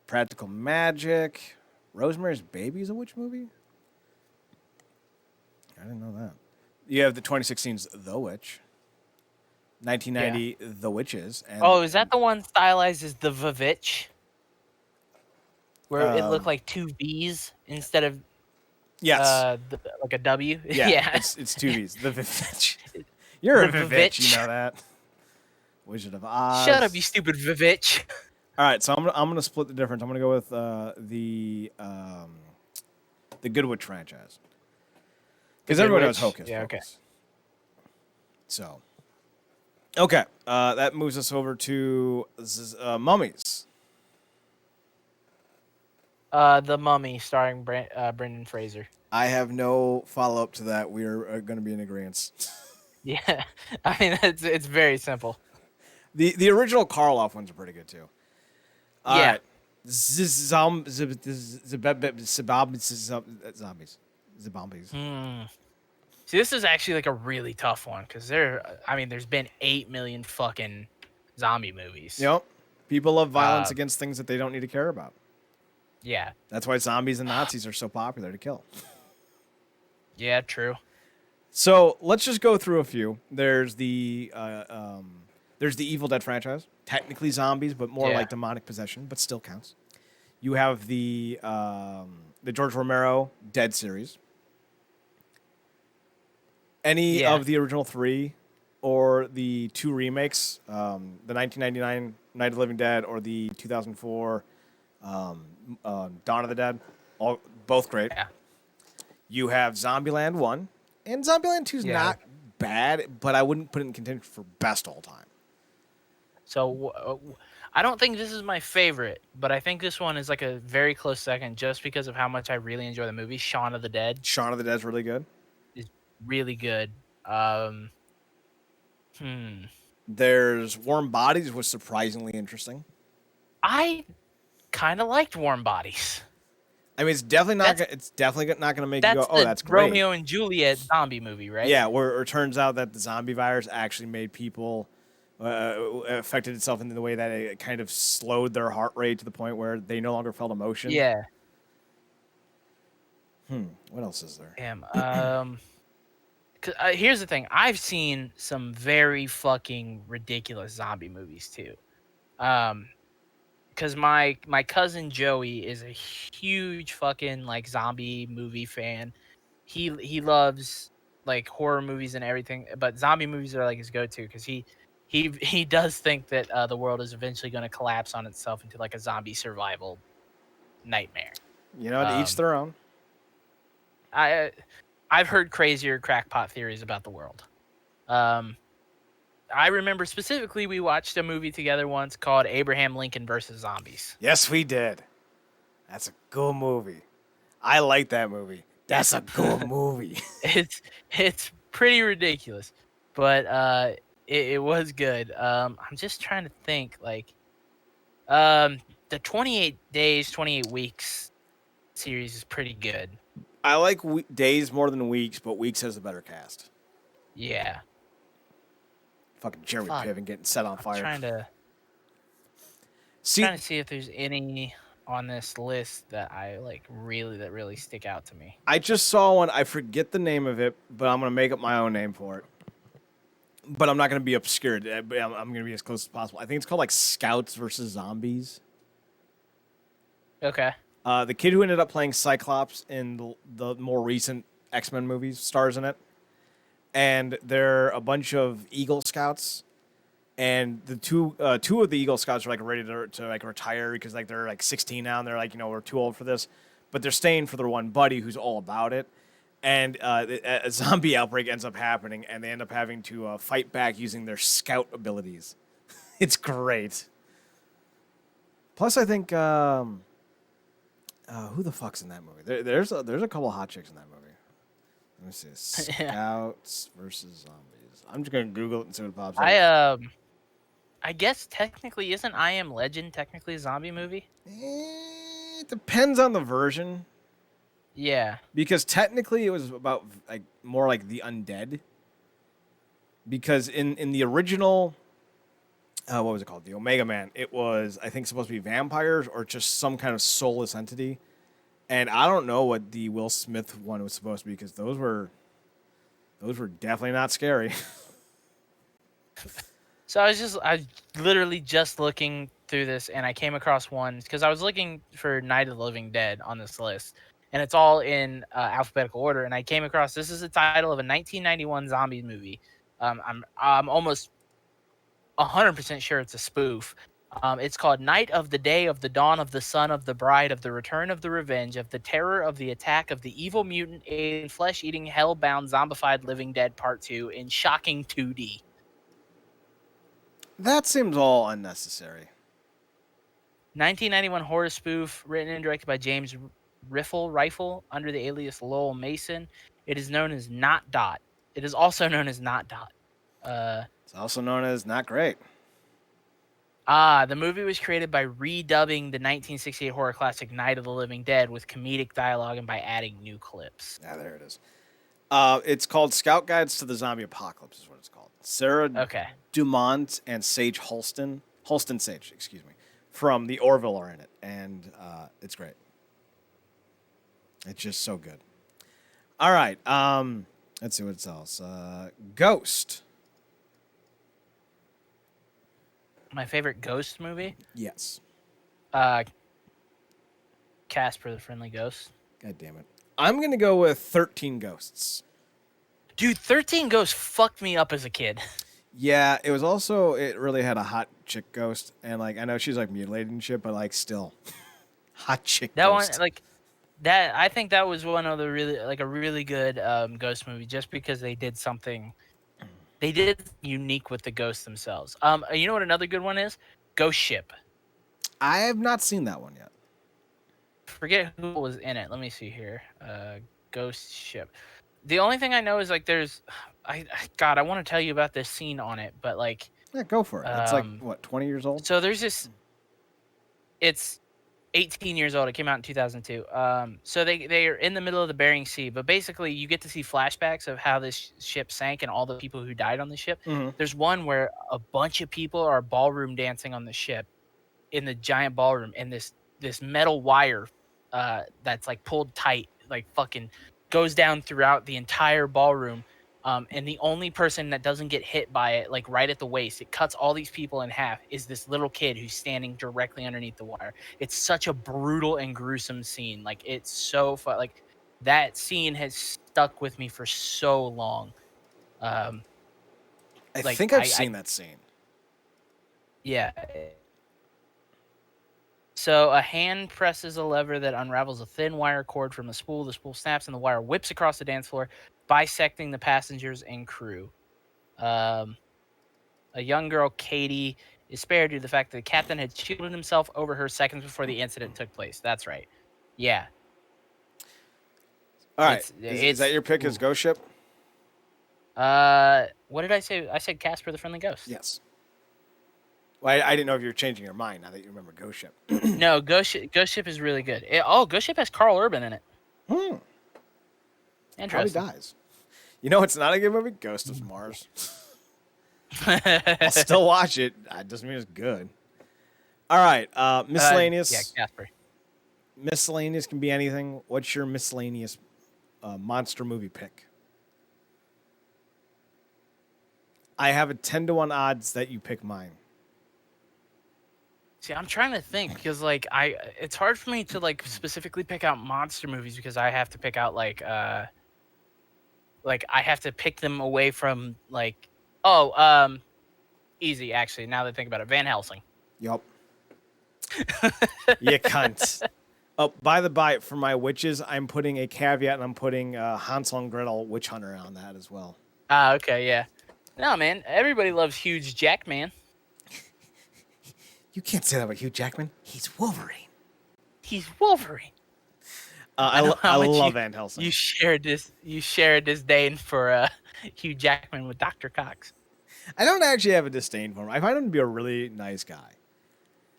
Practical Magic. Rosemary's Baby is a witch movie? I didn't know that. You have the 2016's The Witch. 1990, The Witches. And Oh, is that the one stylized as the Vavitch? Where it looked like two V's instead of yes. like a W? Yeah. It's two V's. The Vivitch. You're a The Vivitch, you Vivitch. know that. Wizard of Oz. Shut up, you stupid Vavitch. All right, so I'm gonna split the difference. I'm gonna go with the Good Witch franchise because everyone knows Hocus Yeah, Pocus. okay. So, okay, that moves us over to Mummies. The Mummy starring Brendan Fraser. I have no follow up to that. We're going to be in agreement. Yeah, I mean it's very simple. The original Karloff ones are pretty good too. All Yeah. right. Zombies. See, this is actually like a really tough one because there's been 8 million fucking zombie movies. Yep. People love violence against things that they don't need to care about. Yeah. That's why zombies and Nazis are so popular to kill. Yeah, true. So let's just go through a few. There's the Evil Dead franchise. Technically zombies, but more like demonic possession, but still counts. You have the George Romero Dead series. Any of the original 3 or the 2 remakes, the 1999 Night of the Living Dead or the 2004 Dawn of the Dead, both great. Yeah. You have Zombieland 1, and Zombieland 2 is not bad, but I wouldn't put it in contention for best all time. So I don't think this is my favorite, but I think this one is like a very close second just because of how much I really enjoy the movie. Shaun of the Dead. Shaun of the Dead's really good. Is really good. There's Warm Bodies, was surprisingly interesting. I kind of liked Warm Bodies. I mean, it's definitely not. It's definitely not going to make you go, "Oh, that's great." Romeo and Juliet zombie movie, right? Yeah, where it turns out that the zombie virus actually made people affected itself in the way that it kind of slowed their heart rate to the point where they no longer felt emotion. Yeah. What else is there? Damn. 'Cause, here's the thing. I've seen some very fucking ridiculous zombie movies too. Because my cousin Joey is a huge fucking like zombie movie fan. He loves like horror movies and everything, but zombie movies are like his go-to because he does think that the world is eventually going to collapse on itself into like a zombie survival nightmare. You know, to each their own. I've heard crazier crackpot theories about the world. I remember specifically we watched a movie together once called Abraham Lincoln versus Zombies. Yes, we did. That's a good movie. I like that movie. That's a good movie. It's pretty ridiculous, but it was good. I'm just trying to think like the 28 days, 28 weeks series is pretty good. I like days more than weeks, but weeks has a better cast. Yeah. Fucking Jeremy Piven getting set on fire. Trying to see if there's any on this list that I like really stick out to me. I just saw one. I forget the name of it, but I'm gonna make up my own name for it. But I'm not gonna be obscured. I'm gonna be as close as possible. I think it's called like Scouts versus Zombies. Okay. The kid who ended up playing Cyclops in the more recent X-Men movies stars in it. and they're a bunch of Eagle Scouts, and the two of the Eagle Scouts are like ready to like retire because like they're like 16 now, and they're like, we're too old for this, but they're staying for their one buddy who's all about it. And a zombie outbreak ends up happening, and they end up having to fight back using their scout abilities. It's great. Plus, I think who the fuck's in that movie? There's a couple of hot chicks in that movie. Let me see. Yeah. Scouts versus zombies. I'm just gonna Google it and see what pops up. I guess technically isn't I Am Legend technically a zombie movie? It depends on the version. Yeah. Because technically it was about like more like the undead. Because in the original, what was it called? The Omega Man. It was, I think, supposed to be vampires or just some kind of soulless entity. And I don't know what the Will Smith one was supposed to be because those were definitely not scary. So I was literally just looking through this, and I came across one because I was looking for Night of the Living Dead on this list, and it's all in alphabetical order. And I came across this is the title of a 1991 zombie movie. I'm almost 100% sure it's a spoof. It's called Night of the Day of the Dawn of the Son of the Bride of the Return of the Revenge of the Terror of the Attack of the Evil Mutant Alien Flesh-Eating Hell-Bound Zombified Living Dead Part 2 in shocking 2D. That seems all unnecessary. 1991 horror spoof written and directed by James Rifle under the alias Lowell Mason. It is known as Not Dot. It is also known as Not Dot. It's also known as Not Great. The movie was created by redubbing the 1968 horror classic Night of the Living Dead with comedic dialogue and by adding new clips. Yeah, there it is. It's called Scout Guides to the Zombie Apocalypse is what it's called. Sarah Dumont and Sage Holston Sage, excuse me, from the Orville are in it, and it's great. It's just so good. All right, let's see what else. Ghost. My favorite ghost movie? Yes. Casper the Friendly Ghost. God damn it. I'm going to go with 13 Ghosts. Dude, 13 Ghosts fucked me up as a kid. Yeah, it was also, it really had a hot chick ghost. And, like, I know she's, like, mutilated and shit, but, like, still. Hot chick that ghost. One, like, that, I think that was one of the really, like, a really good ghost movie just because they did something. They did unique with the ghosts themselves. You know what another good one is? Ghost Ship. I have not seen that one yet. Forget who was in it. Let me see here. Ghost Ship. The only thing I know is like there's, God, I want to tell you about this scene on it, but like, yeah, go for it. It's like what, 20 years old? So there's this. It's 18 years old. It came out in 2002. So they are in the middle of the Bering Sea, but basically you get to see flashbacks of how this ship sank and all the people who died on the ship. Mm-hmm. There's one where a bunch of people are ballroom dancing on the ship, in the giant ballroom, and this metal wire, that's like pulled tight, like fucking goes down throughout the entire ballroom. And the only person that doesn't get hit by it, like right at the waist, it cuts all these people in half, is this little kid who's standing directly underneath the wire. It's such a brutal and gruesome scene. Like, it's so fun. Like, that scene has stuck with me for so long. I think I've seen that scene. Yeah. So a hand presses a lever that unravels a thin wire cord from a spool. The spool snaps and the wire whips across the dance floor, bisecting the passengers and crew. A young girl, Katie, is spared due to the fact that the captain had shielded himself over her seconds before the incident took place. That's right. Yeah. All right. Is that your pick as Ghost Ship? What did I say? I said Casper the Friendly Ghost. Yes. Well, I didn't know if you were changing your mind now that you remember Ghost Ship. No, Ghost Ship is really good. Ghost Ship has Carl Urban in it. Interesting. Probably dies. You know what's not a good movie? Ghost of Mars. I'll still watch it. It doesn't mean it's good. All right. Miscellaneous. Yeah, Casper. Miscellaneous can be anything. What's your miscellaneous monster movie pick? I have a 10-1 odds that you pick mine. See, I'm trying to think because like it's hard for me to like specifically pick out monster movies because I have to pick out like like I have to pick them away from like easy actually. Now that I think about it, Van Helsing. Yup. You cunt. Oh, by the by, for my witches, I'm putting a caveat, and I'm putting Hansel and Gretel Witch Hunter on that as well. Ah, okay, yeah. No, man, everybody loves Huge Jack, man. You can't say that about Hugh Jackman. He's Wolverine. He's Wolverine. I love Van Helsing. You share a disdain for Hugh Jackman with Dr. Cox. I don't actually have a disdain for him. I find him to be a really nice guy.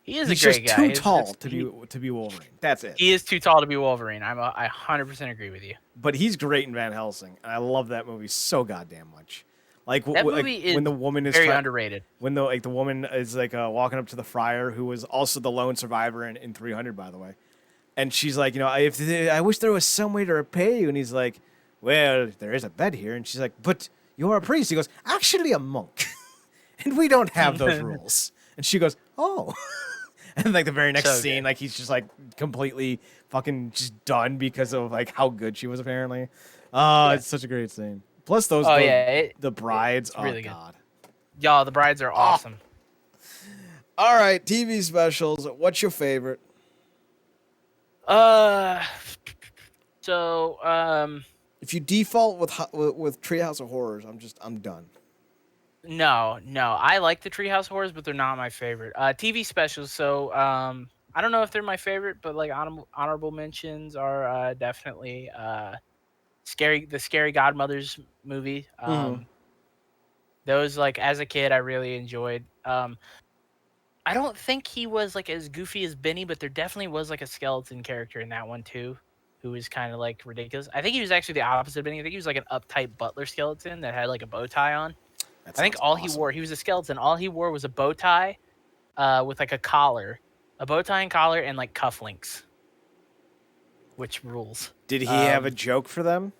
He is He's a great just guy. too tall to be Wolverine. That's it. He is too tall to be Wolverine. I 100% agree with you. But he's great in Van Helsing, and I love that movie so goddamn much. Like That movie is when the woman is very underrated. When the woman is like walking up to the friar, who was also the lone survivor in 300, by the way, and she's like, I wish there was some way to repay you, and he's like, well, there is a bed here, and she's like, but you're a priest. He goes, actually a monk, and we don't have those rules. And she goes, oh. And like the very next scene, like he's just like completely fucking just done because of like how good she was apparently. Oh, yeah. It's such a great scene. Plus those, the brides. It's really good. Y'all, the brides are awesome. All right, TV specials. What's your favorite? If you default with Treehouse of Horrors, I'm done. No, I like the Treehouse Horrors, but they're not my favorite. TV specials. So I don't know if they're my favorite, but like honorable mentions are definitely the Scary Godmothers movie. Those, like, as a kid, I really enjoyed. I don't think he was like as goofy as Benny, but there definitely was like a skeleton character in that one too, who was kind of like ridiculous. I think he was actually the opposite of Benny. I think he was like an uptight butler skeleton that had like a bow tie on. I think all he wore, he was a skeleton. All he wore was a bow tie with like a bow tie and collar, and like cufflinks, which rules. Did he have a joke for them?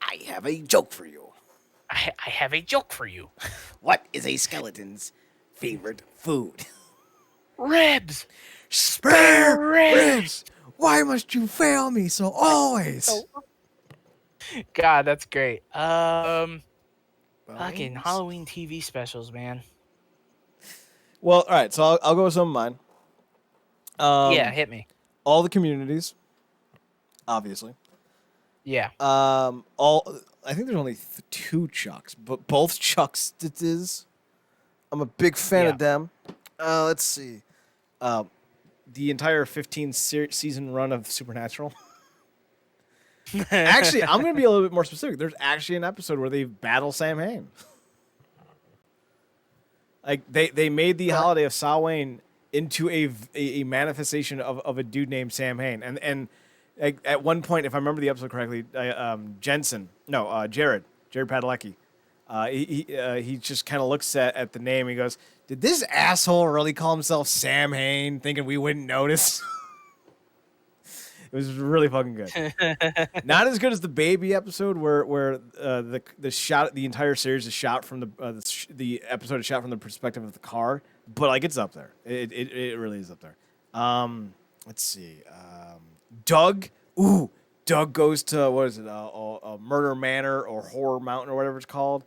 I have a joke for you. I have a joke for you. What is a skeleton's favorite food? Ribs. Spare ribs. Why must you fail me so always? God, that's great. Fucking Halloween TV specials, man. Well, all right, so I'll go with some of mine. Yeah, hit me. All the Communities, obviously. Yeah. I think there's only 2 Chucks, but both Chuckses. I'm a big fan of them. Let's see. The entire 15-season run of Supernatural. Actually, I'm going to be a little bit more specific. There's actually an episode where they battle Sam Hain. Like they made the holiday of Samhain into a manifestation of a dude named Sam Hain, and at one point, if I remember the episode correctly, Jared Padalecki, he just kind of looks at the name. And he goes, "Did this asshole really call himself Sam Hain, thinking we wouldn't notice?" It was really fucking good. Not as good as the baby episode where the entire series is shot from the episode is shot from the perspective of the car, but like it's up there. It really is up there. Let's see. Doug. Ooh, Doug goes to what is it? A Murder Manor or Horror Mountain or whatever it's called,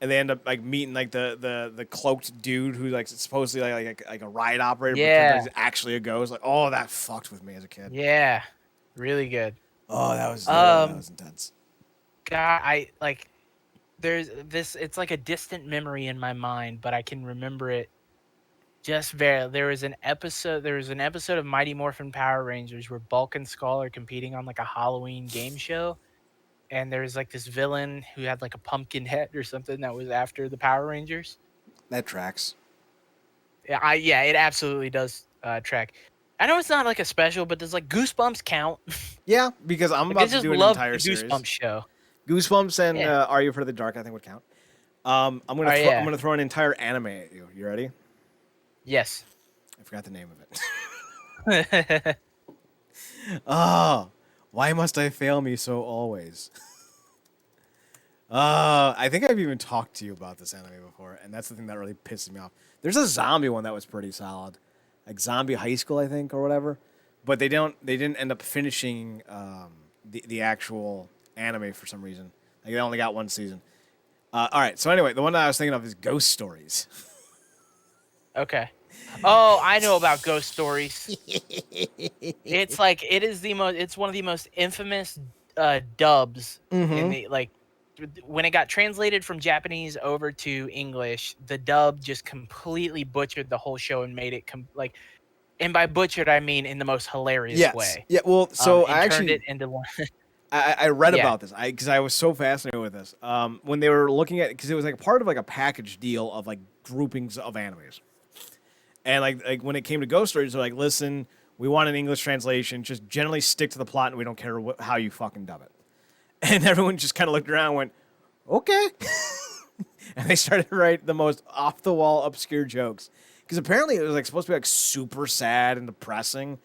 and they end up like meeting like the cloaked dude who like supposedly like a ride operator, but he's actually a ghost. Like, oh, that fucked with me as a kid. Yeah. Really good. Oh, that was intense. God, there's this. It's like a distant memory in my mind, but I can remember it just very. There was an episode of Mighty Morphin Power Rangers where Bulk and Skull are competing on like a Halloween game show, and there's like this villain who had like a pumpkin head or something that was after the Power Rangers. That tracks. Yeah, it absolutely does track. I know it's not like a special, but does like Goosebumps count? Yeah, because I'm about to do an entire series. Goosebumps show. Goosebumps and Are You Afraid of the Dark? I think would count. I'm gonna throw an entire anime at you. You ready? Yes. I forgot the name of it. Oh, why must I fail me so always? I think I've even talked to you about this anime before, and that's the thing that really pisses me off. There's a zombie one that was pretty solid. Like Zombie High School, I think, or whatever, but they didn't end up finishing the actual anime for some reason. Like they only got one season. All right. So anyway, the one that I was thinking of is Ghost Stories. Okay. Oh, I know about Ghost Stories. It's like it's one of the most infamous dubs in the like when it got translated from Japanese over to English, the dub just completely butchered the whole show and made it and by butchered I mean in the most hilarious Yes. way. Yeah. Well, so And I turned actually it into one. I read Yeah. about this because I was so fascinated with this. When they were looking at because it was like part of like a package deal of like groupings of animes, and like when it came to Ghost Stories, they're like, listen, we want an English translation. Just generally stick to the plot, and we don't care how you fucking dub it. And everyone just kind of looked around and went, okay. And they started to write the most off the wall, obscure jokes. Because apparently it was like supposed to be like super sad and depressing.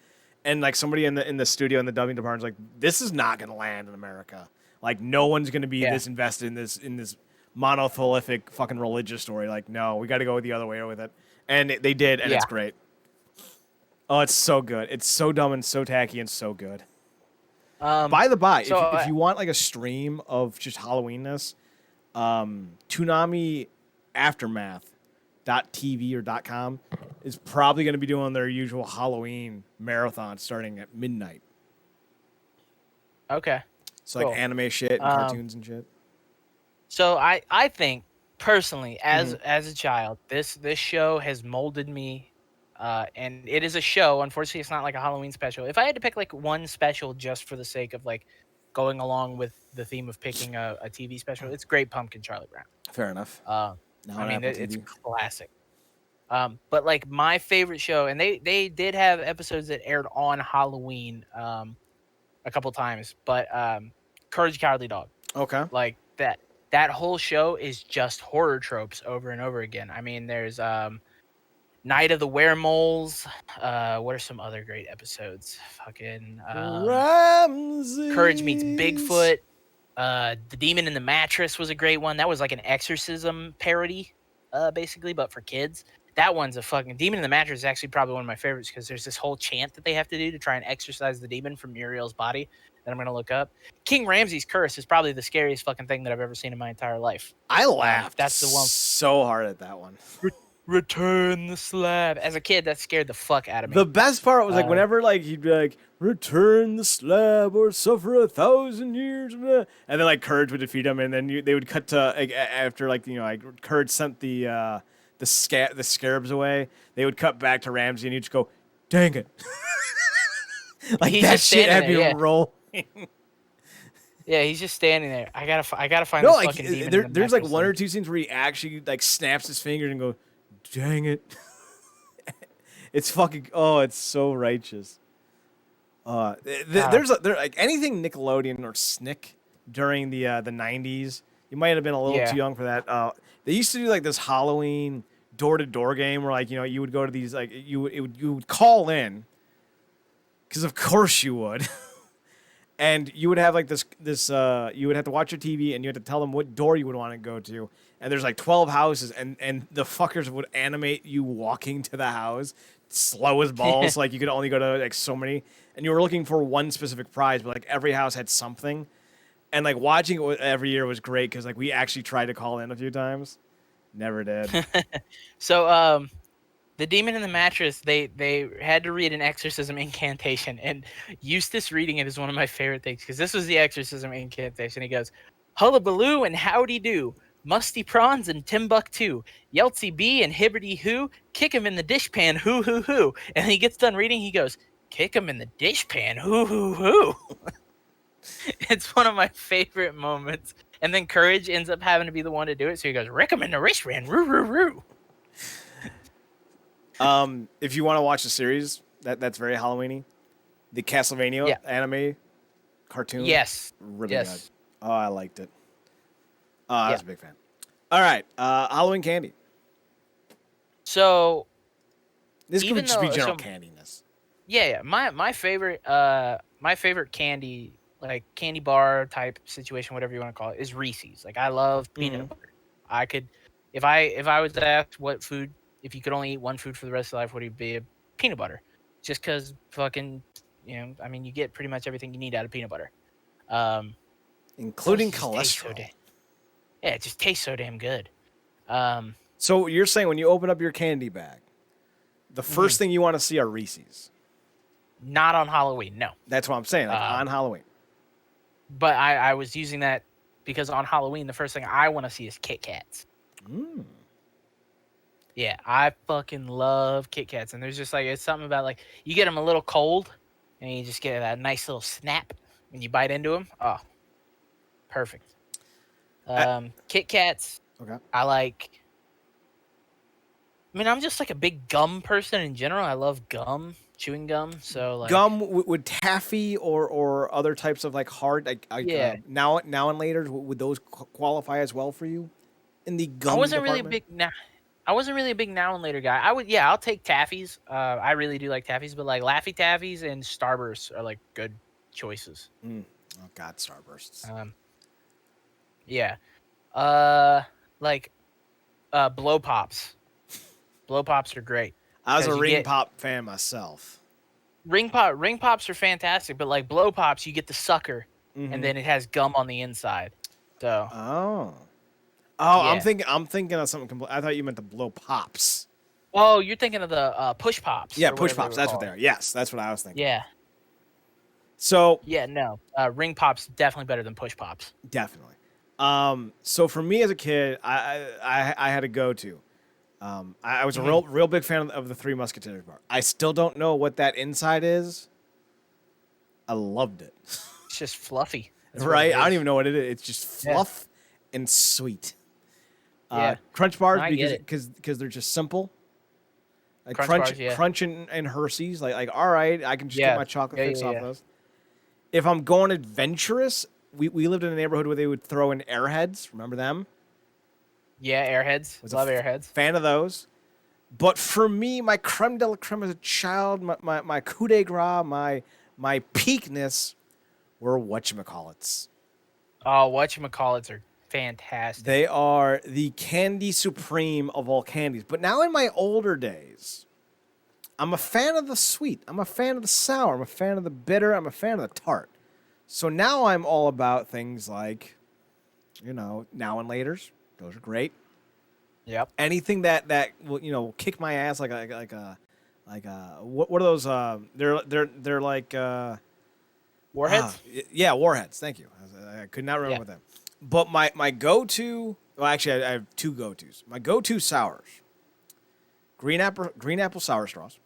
And like somebody in the studio in the dubbing department was like, this is not gonna land in America. Like no one's gonna be Yeah. this invested in this monolithic fucking religious story. Like, no, we gotta go the other way with it. And they did, and Yeah. it's great. Oh, it's so good. It's so dumb and so tacky and so good. By the by, So if you want like a stream of just Halloweenness, Toonami Aftermath.tv or .com is probably going to be doing their usual Halloween marathon starting at midnight. okay. So Cool. like anime shit and cartoons and shit. So I think personally, Mm-hmm. as a child, this show has molded me, and it is a show. Unfortunately, it's not like a Halloween special. If I had to pick like one special just for the sake of like going along with the theme of picking a TV special, it's Great Pumpkin Charlie Brown. Fair enough. Now I on mean, Apple it's TV. classic. But like my favorite show, and they did have episodes that aired on Halloween, a couple times, but Courage the Cowardly Dog. Okay. Like that whole show is just horror tropes over and over again. I mean, there's Night of the Weremoles. What are some other great episodes? Fucking Courage meets Ramses. Bigfoot. The Demon in the Mattress was a great one. That was like an exorcism parody, basically, but for kids. That one's a fucking Demon in the Mattress is actually probably one of my favorites because there's this whole chant that they have to do to try and exorcise the demon from Muriel's body that I'm gonna look up. King Ramses' curse is probably the scariest fucking thing that I've ever seen in my entire life. I laughed That's the one. so hard at that one. Return the slab. As a kid, that scared the fuck out of me. The best part was like whenever like he'd be like, "Return the slab or suffer 1,000 years," and then like Courage would defeat him, and then they would cut to like, after like like Courage sent the scarabs away. They would cut back to Ramsey, and he'd just go, "Dang it!" Like He's that just shit had standing me there, yeah. roll. Yeah, he's just standing there. I gotta find No, this like fucking demon. in the there's like mattress one or thing. two scenes where he actually like snaps his fingers and go, "Dang it!" It's fucking it's so righteous. There's like anything Nickelodeon or Snick during the '90s. You might have been a little too young for that. They used to do like this Halloween door-to-door game where like you would go to these like you would call in because of course you would. And you would have like this you would have to watch your TV and you had to tell them what door you would want to go to. And there's like 12 houses and the fuckers would animate you walking to the house slow as balls. Like you could only go to like so many. And you were looking for one specific prize, but like every house had something. And like watching it every year was great because like we actually tried to call in a few times. Never did. So the demon in the mattress, they had to read an exorcism incantation, and Eustace reading it is one of my favorite things because this was the exorcism incantation. He goes, "Hullabaloo and howdy do, musty prawns and Timbuktu, Yeltsy B and Hibberty Hoo, kick him in the dishpan, hoo hoo hoo." And he gets done reading, he goes, "Kick him in the dishpan, hoo hoo hoo." It's one of my favorite moments. And then Courage ends up having to be the one to do it, so he goes, "Rick him in the wristband, roo roo roo." If you want to watch a series that's very Halloweeny, the Castlevania anime cartoon. Yes. Really Yes. good. Oh, I liked it. Oh, I was a big fan. All right, Halloween candy. So This could just be general so- candiness. yeah. My favorite candy, like candy bar type situation, whatever you want to call it, is Reese's. Like I love peanut butter. I could if I was asked what food, if you could only eat one food for the rest of life, would it be? Peanut butter. Just because fucking, I mean, you get pretty much everything you need out of peanut butter. including Just tastes so cholesterol. yeah, it just tastes so damn good. So you're saying when you open up your candy bag, the first thing you want to see are Reese's. Not on Halloween, no. That's what I'm saying, like Um, on Halloween. but I was using that because on Halloween, the first thing I want to see is Kit Kats. Yeah, I fucking love Kit Kats, and there's just like it's something about like you get them a little cold, and you just get that nice little snap when you bite into them. Oh, perfect. I, Kit Kats, okay. I like. I mean, I'm just like a big gum person in general. I love gum, chewing gum. So like, Gum would taffy or other types of like hard yeah, now and later would those qualify as well for you in the I gum wasn't really a department? big now. I wasn't really a big now and later guy. I would, yeah, I'll take taffies. I really do like taffies, but like Laffy Taffies and Starbursts are like good choices. Oh God, Starbursts. Um, yeah. Uh, like blow pops. Blow pops are great I was a because you ring get pop fan myself. ring pops are fantastic, but like blow pops, you get the sucker, and then it has gum on the inside. So Oh. yeah. I'm thinking of something complete. I thought you meant the blow pops. Oh, you're thinking of the push pops Yeah, or push whatever they pops. were That's what called. they are. Yes, that's what I was thinking. Yeah. So Yeah. No. Ring pops definitely better than push pops. definitely. So for me as a kid, I had a go to. I was a real big fan of the Three Musketeers bar. I still don't know what that inside is. I loved it. It's just fluffy. That's what it Right? I don't is. even know what it is. It's just Yeah. fluff and sweet. Yeah. Crunch No, bars I get it. because they're just simple. Like Crunch bars. Yeah. Crunch and Hershey's. Like all right, I can just get Yeah. my chocolate Yeah. fix Yeah. off Yeah. those. If I'm going adventurous, we lived in a neighborhood where they would throw in Airheads. Remember them? Yeah. Airheads. Was Love Airheads. fan of those. But for me, my creme de la creme as a child, my coup de grace, my peakness were whatchamacallits. Oh, whatchamacallits are fantastic. They are the candy supreme of all candies. But now in my older days, I'm a fan of the sweet. I'm a fan of the sour. I'm a fan of the bitter. I'm a fan of the tart. So now I'm all about things like, now and laters. Those are great. Yep. Anything that will kick my ass like what are those they're like Warheads. yeah, warheads. Thank you. I could not remember Yeah. what them. But my go-to, well actually I have two go-tos. My go-to sours. Green apple sour straws.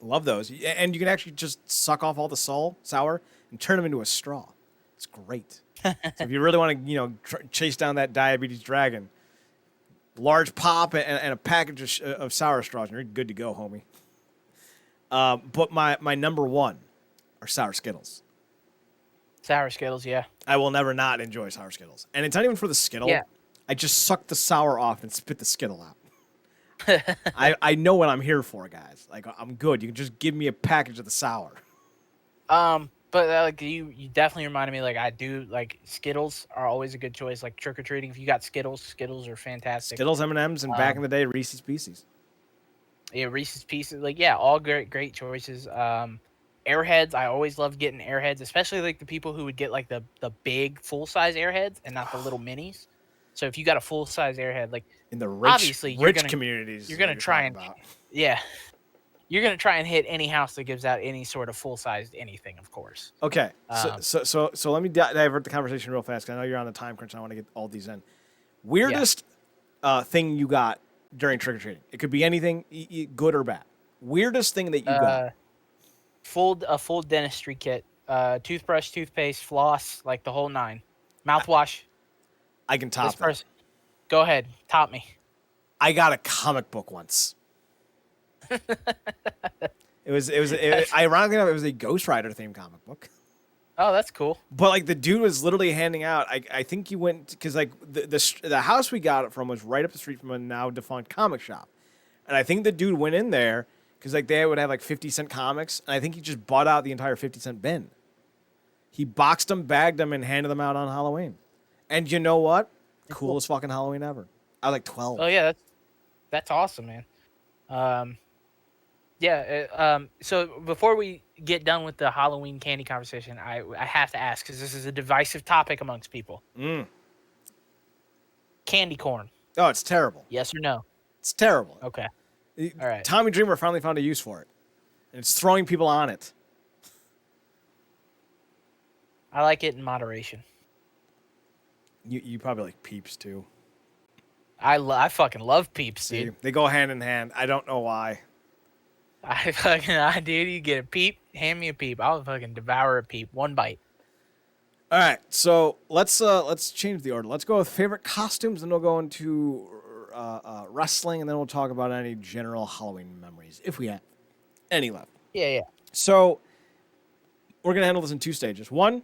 Love those. And you can actually just suck off all the sour and turn them into a straw. It's great. So if you really want to, chase down that diabetes dragon, large pop and a package of sour straws, and you're good to go, homie. But my number one are sour Skittles. Sour Skittles. Yeah. I will never not enjoy sour Skittles. And it's not even for the Skittle. Yeah. I just suck the sour off and spit the Skittle out. I know what I'm here for, guys. Like, I'm good. You can just give me a package of the sour. But like you definitely reminded me. Like I do like Skittles are always a good choice. Like trick or treating, if you got Skittles, Skittles are fantastic. Skittles, M&Ms, and back in the day, Reese's Pieces. Yeah, Reese's Pieces. Like yeah, all great choices. Airheads, I always loved getting Airheads, especially like the people who would get like the big full size Airheads and not the little minis. So if you got a full size Airhead, like In the rich, obviously you're gonna communities. you're is what gonna try and talking about. yeah, you're gonna try and hit any house that gives out any sort of full sized anything, of course. Okay, Um, so let me divert the conversation real fast because I know you're on a time crunch and I want to get all these in. Weirdest thing you got during trick or treating? It could be anything, good or bad. Weirdest thing that you got? a full dentistry kit, toothbrush, toothpaste, floss, like the whole nine, mouthwash. I can top This that. person, go ahead, top me. I got a comic book once. Ironically enough, it was a Ghost Rider themed comic book. Oh, that's cool. But like the dude was literally handing out. I think he went because like the house we got it from was right up the street from a now defunct comic shop, and I think the dude went in there because like they would have like 50-cent comics, and I think he just bought out the entire 50-cent bin. He boxed them, bagged them, and handed them out on Halloween. And you know what? Coolest fucking Halloween ever. I was like 12. Oh yeah, that's awesome, man. Yeah. So before we get done with the Halloween candy conversation, I have to ask because this is a divisive topic amongst people. Mm. Candy corn, Oh, it's terrible. yes or no? It's terrible. Okay. All right. Tommy Dreamer finally found a use for it, and it's throwing people on it. I like it in moderation. You probably like Peeps too. I fucking love Peeps, See, dude. they go hand in hand. I don't know why. Dude, you get a peep, hand me a peep. I'll fucking devour a peep, one bite. All right, so let's change the order. Let's go with favorite costumes, then we'll go into wrestling, and then we'll talk about any general Halloween memories if we have any left. Yeah, yeah. So we're gonna handle this in two stages. One,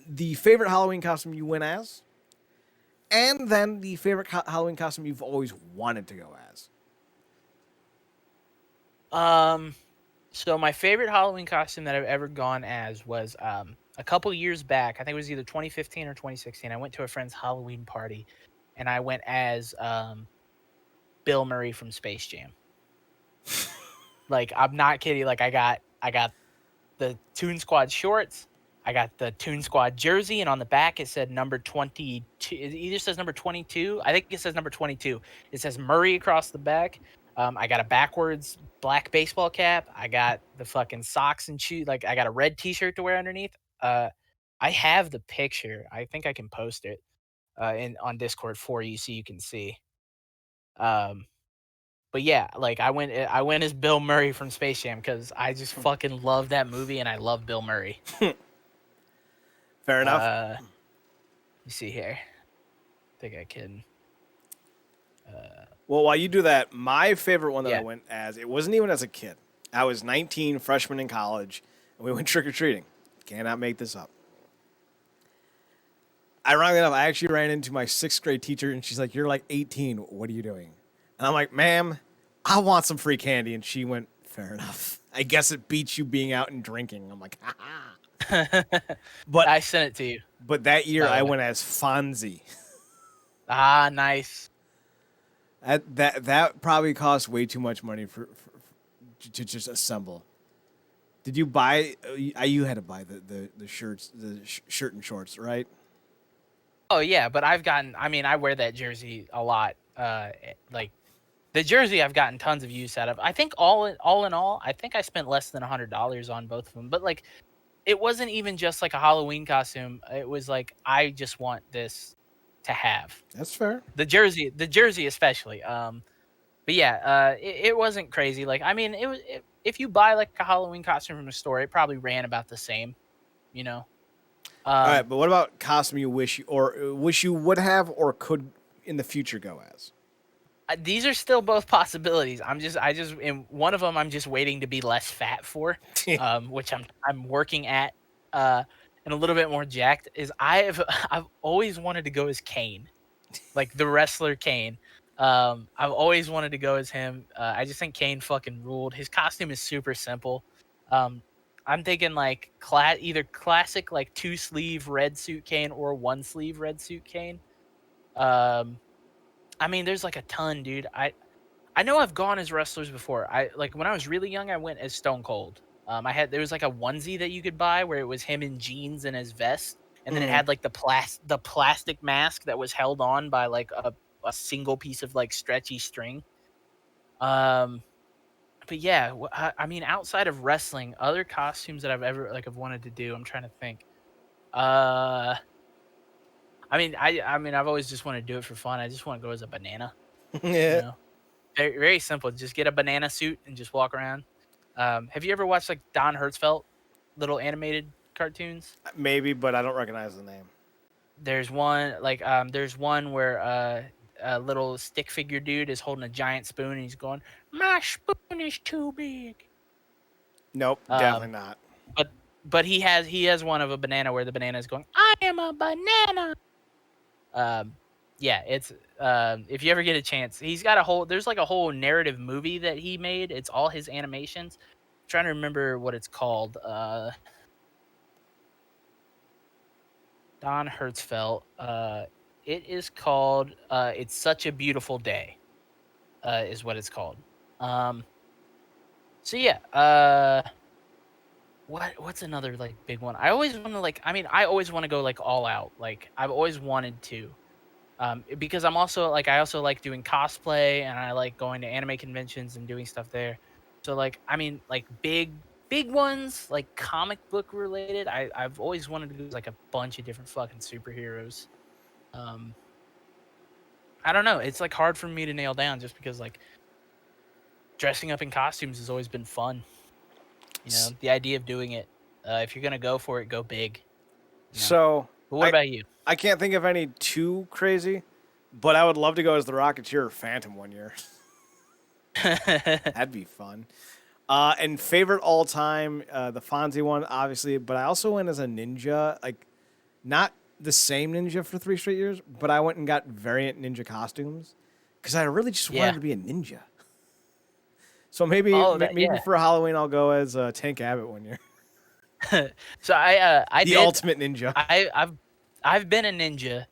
the favorite Halloween costume you went as, and then the favorite Halloween costume you've always wanted to go as. So my favorite Halloween costume that I've ever gone as was a couple years back. I think it was either 2015 or 2016. I went to a friend's Halloween party, and I went as Bill Murray from Space Jam. Like, I'm not kidding. Like, I got the Toon Squad shorts. I got the Toon Squad jersey, and on the back it said number 22. It either says number 22. I think it says number 22. It says Murray across the back. I got a backwards black baseball cap. I got the fucking socks and shoes. Like, I got a red T-shirt to wear underneath. I have the picture. I think I can post it in on Discord for you so you can see. Um, but yeah, like I went as Bill Murray from Space Jam because I just fucking love that movie and I love Bill Murray. Fair enough. Let me see here. I think I can. Well, while you do that, my favorite one that I Yeah. went as, it wasn't even as a kid. I was 19, freshman in college, and we went trick or treating. Cannot make this up. Ironically enough, I actually ran into my sixth grade teacher, and she's like, "You're like 18. What are you doing?" And I'm like, "Ma'am, I want some free candy." And she went, "Fair enough. I guess it beats you being out and drinking." I'm like, "Ha ha." But I sent it to you. but that year By the I way. went as Fonzie. Ah, nice. That probably cost way too much money to just assemble. Did you buy? You had to buy the shirts, shirt and shorts, right? Oh yeah, but I've gotten. I mean, I wear that jersey a lot. Like the jersey, I've gotten tons of use out of. I think all in all, I think I spent less than $100 on both of them. But like, it wasn't even just like a Halloween costume. It was like I just want this to have That's fair. the jersey especially. But yeah, it wasn't crazy. Like, I mean, if you buy like a Halloween costume from a store, it probably ran about the same, you know. All right, Um, but what about costume you wish you would have or could in the future go as? these are still both possibilities. In one of them, I'm just waiting to be less fat for, which I'm working at, and a little bit more jacked. Is I've always wanted to go as Kane, like the wrestler Kane. I've always wanted to go as him. I just think Kane fucking ruled. His costume is super simple. Um, I'm thinking like either classic like 2-sleeve red suit Kane or 1-sleeve red suit Kane. Um, I mean, there's like a ton, dude. I know I've gone as wrestlers before. I like when I was really young, I went as Stone Cold. There was like a onesie that you could buy where it was him in jeans and his vest, and then it Mhm. had like the plastic mask that was held on by like a single piece of like stretchy string. Um, but yeah, I mean, outside of wrestling, other costumes that I've ever like have wanted to do. I'm trying to think. Uh, I mean, I've always just wanted to do it for fun. I just want to go as a banana. You Yeah, know, very very simple. Just get a banana suit and just walk around. Have you ever watched like Don Hertzfeldt little animated cartoons? maybe, but I don't recognize the name. There's one where a little stick figure dude is holding a giant spoon and he's going, "My spoon is too big." Nope, Um, definitely not. but he has one of a banana where the banana is going, "I am a banana." Um, yeah, it's if you ever get a chance, there's like a whole narrative movie that he made. It's all his animations. I'm trying to remember what it's called. Don Hertzfeldt. It is called "It's Such a Beautiful Day." Is what it's called. Um, So yeah, what's another like big one? I always want to like. I mean, I always want to go like all out. Like I've always wanted to. Because I'm also like I also like doing cosplay and I like going to anime conventions and doing stuff there. So like I mean like big ones like comic book related. I've always wanted to do like a bunch of different fucking superheroes. Um, I don't know. It's like hard for me to nail down just because like dressing up in costumes has always been fun. You know, the idea of doing it. If you're gonna go for it, go big. You know. So But what I about you? I can't think of any too crazy, but I would love to go as the Rocketeer or Phantom one year. That'd be fun. And favorite all time, the Fonzie one, obviously, but I also went as a ninja, like not the same ninja for 3 straight years, but I went and got variant ninja costumes because I really just wanted Yeah. to be a ninja. So maybe Oh, that maybe yeah. for Halloween I'll go as Tank Abbott one year, So I the did ultimate ninja. I've been a ninja.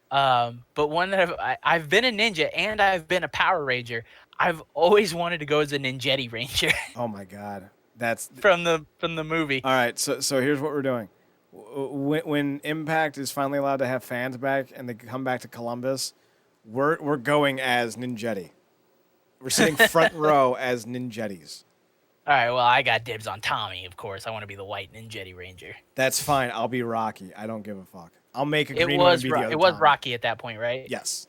But one that I've been a ninja and I've been a Power Ranger. I've always wanted to go as a Ninjetti Ranger Oh my god, that's from the movie. all right. So here's what we're doing. When Impact is finally allowed to have fans back and they come back to Columbus, we're going as Ninjetti. We're sitting front row as Ninjettis. All right, well, I got dibs on Tommy, of course. I want to be the white Ninjetti Ranger. That's fine. I'll be Rocky. I don't give a fuck. I'll make a green one and be the other It was Tommy. Rocky at that point, right? Yes.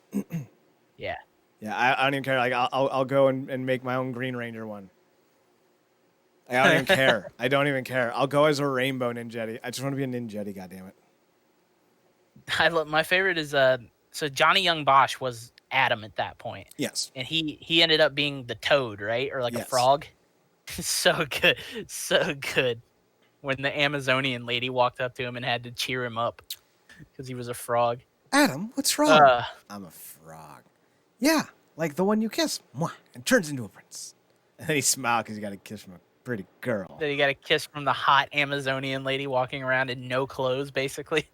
Yeah. Yeah. I don't even care. Like I'll go and make my own Green Ranger one. Like, I don't even care. I don't even care. I'll go as a rainbow Ninjetti. I just want to be a Ninjetti. Goddammit. I love my favorite is so Johnny Young Bosch was Adam at that point. Yes. And he ended up being the toad, right? Or like a Yes. frog. So good. So good. When the Amazonian lady walked up to him and had to cheer him up because he was a frog. Adam, what's wrong? Uh, I'm a frog. Yeah, like the one you kiss. Mwah, and turns into a prince. And then he smiles because he got a kiss from a pretty girl. that he got a kiss from the hot Amazonian lady walking around in no clothes, basically.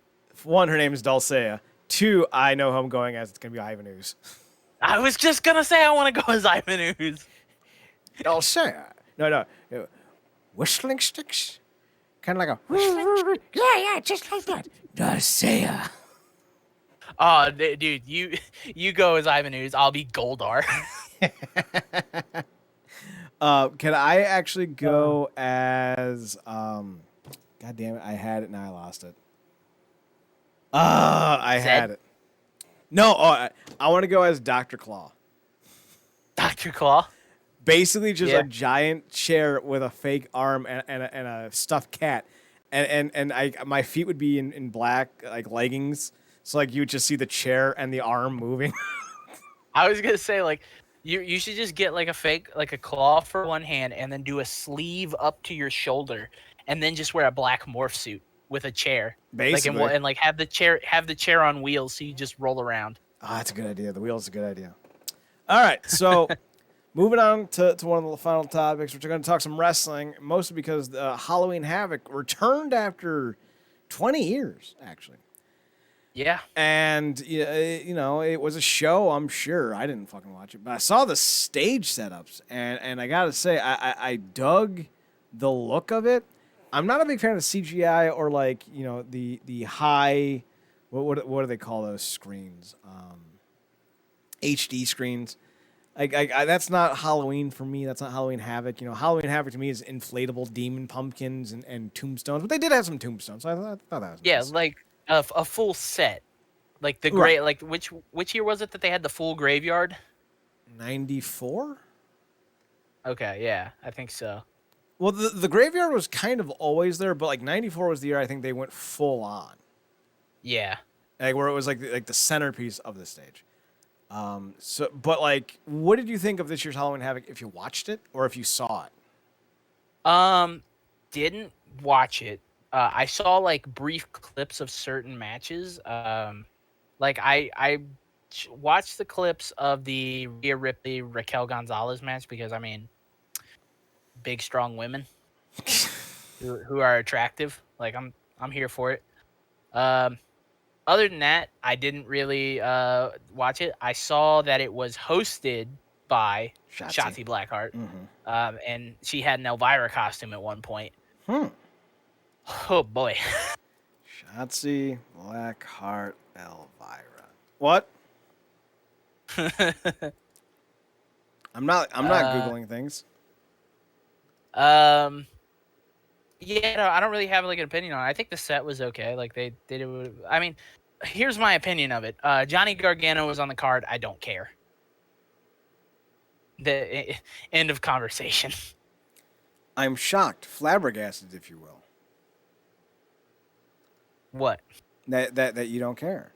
One, her name is Dulcea. Two, I know who I'm going as. It's going to be Ivan Ooze. I was just gonna say I want to go as Ivan Ooze. Dulcea. No. Whistling sticks. Kind of like a. Yeah, just like that. Dulcea. Oh, dude, you go as Ivan Ooze. I'll be Goldar. Can I actually go as God damn it, I had it, now I lost it. I Zed? had it. No, I want to go as Dr. Claw. Dr. Claw. Basically just Yeah. a giant chair with a fake arm and a stuffed cat. And my feet would be in black, like leggings. So like you would just see the chair and the arm moving. I was gonna say like you should just get like a fake like a claw for one hand and then do a sleeve up to your shoulder and then just wear a black morph suit with a chair. Basically. Like and like have the chair on wheels so you just roll around. Oh, that's a good idea. The wheel's a good idea. All right, so moving on to one of the final topics, which we're going to talk some wrestling, mostly because Halloween Havoc returned after 20 years, actually. Yeah. And, you know, it was a show, I'm sure. I didn't fucking watch it, but I saw the stage setups, and I got to say, I dug the look of it. I'm not a big fan of CGI or, like, you know, the high, what do they call those screens? HD screens. Like, that's not Halloween for me. That's not Halloween Havoc. You know, Halloween Havoc to me is inflatable demon pumpkins and tombstones. But they did have some tombstones. So I thought that was Yeah, nice. like a full set. Like the Right. like which year was it that they had the full graveyard? 94? Okay, yeah, I think so. Well, the graveyard was kind of always there, but like 94 was the year I think they went full on. Yeah. Like where it was like the centerpiece of the stage. But like, what did you think of this year's Halloween Havoc if you watched it or if you saw it? Didn't watch it. I saw like brief clips of certain matches. Like I watched the clips of the Rhea Ripley Raquel Gonzalez match because I mean, big strong women who are attractive. Like I'm here for it. Um, Other than that, I didn't really watch it. I saw that it was hosted by Shotzi. Shotzi Blackheart. Mm-hmm. And she had an Elvira costume at one point. Hmm. Oh boy. Shotzi Blackheart Elvira. What? I'm not googling things. Yeah, no, I don't really have like an opinion on it. I think the set was okay. Like they did it. I mean, here's my opinion of it. Johnny Gargano was on the card. I don't care. The end of conversation. I'm shocked, flabbergasted, if you will, What, that you don't care.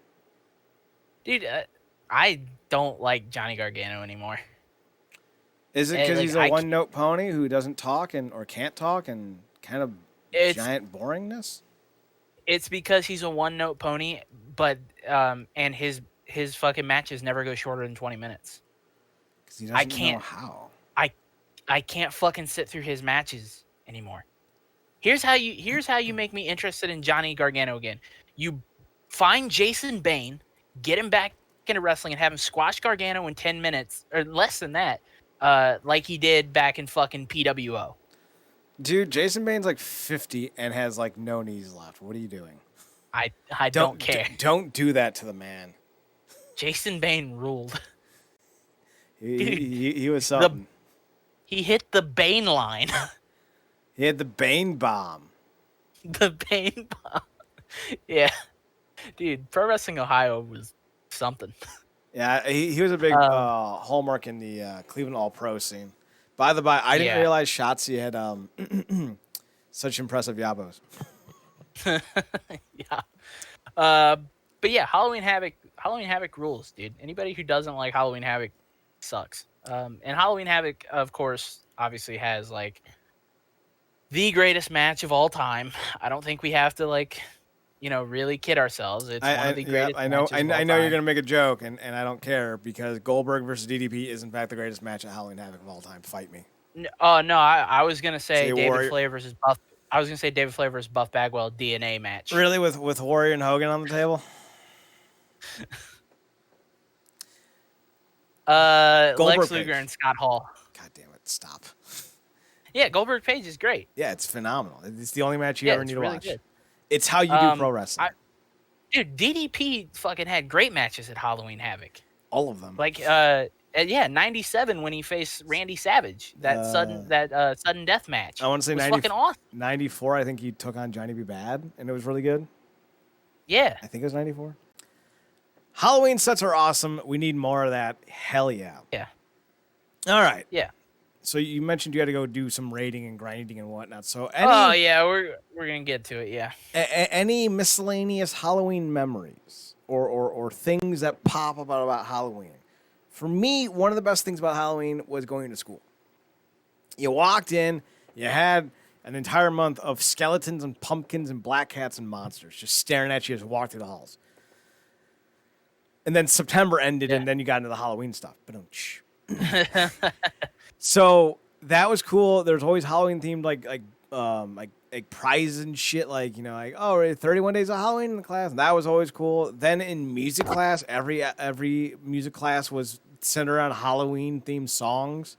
dude? I don't like Johnny Gargano anymore. Is it because Like he's a one-note pony who doesn't talk or can't talk and kind of giant boringness? It's because he's a one-note pony, but and his fucking matches never go shorter than 20 minutes. Because he doesn't know how. I can't fucking sit through his matches anymore. Here's how you make me interested in Johnny Gargano again. You find Jason Bane, get him back into wrestling, and have him squash Gargano in 10 minutes or less than that, like he did back in fucking PWO. Dude, Jason Bane's like 50 and has like no knees left. What are you doing? I don't care. Don't do that to the man. Jason Bane ruled. He was something. He hit the Bane line. He had the Bane bomb. The Bane bomb. Yeah. Dude, Pro Wrestling Ohio was something. Yeah, he was a big hallmark in the Cleveland All-Pro scene. By the by, I didn't realize Shotzi had such impressive yabos. Yeah. But yeah, Halloween Havoc rules, dude. Anybody who doesn't like Halloween Havoc sucks. And Halloween Havoc, of course, obviously has like the greatest match of all time. I don't think we have to like, really kid ourselves. It's one of the greatest. I know. Matches of all I know you're time. gonna make a joke, and I don't care because Goldberg versus DDP is in fact the greatest match at Halloween Havoc of all time. Fight me. No, I was gonna say David Warrior. Flair versus Buff. I was gonna say David Flair versus Buff Bagwell DNA match. Really, with Warrior and Hogan on the table? Lex Luger and Scott Hall. God damn it! Stop. Yeah, Goldberg Page is great. Yeah, it's phenomenal. It's the only match you ever need to watch. Good. It's how you do pro wrestling. Dude, DDP fucking had great matches at Halloween Havoc. All of them. Like, 97 when he faced Randy Savage, that sudden death match. I want to say 90, fucking awesome. 94. I think he took on Johnny B. Bad, and it was really good. Yeah, I think it was 94. Halloween sets are awesome. We need more of that. Hell yeah. Yeah. All right. Yeah. So you mentioned you had to go do some raiding and grinding and whatnot. So we're gonna get to it. Yeah. Any miscellaneous Halloween memories or things that pop up about Halloween? For me, one of the best things about Halloween was going to school. You walked in, you had an entire month of skeletons and pumpkins and black cats and monsters just staring at you as you walked through the halls. And then September ended, and then you got into the Halloween stuff. But so that was cool. There's always Halloween themed like prizes and shit. Like 31 days of Halloween in the class. And that was always cool. Then in music class, every music class was centered around Halloween themed songs.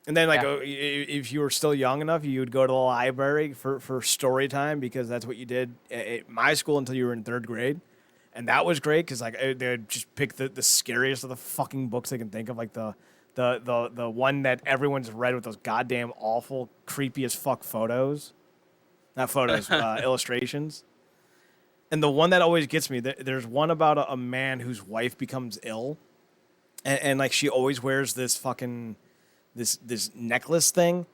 And then if you were still young enough, you would go to the library for story time because that's what you did at my school until you were in 3rd grade. And that was great because they would just pick the scariest of the fucking books they can think of, like the one that everyone's read with those goddamn awful, creepy as fuck photos. Not photos, illustrations. And the one that always gets me, there's one about a man whose wife becomes ill, and like she always wears this fucking this necklace thing,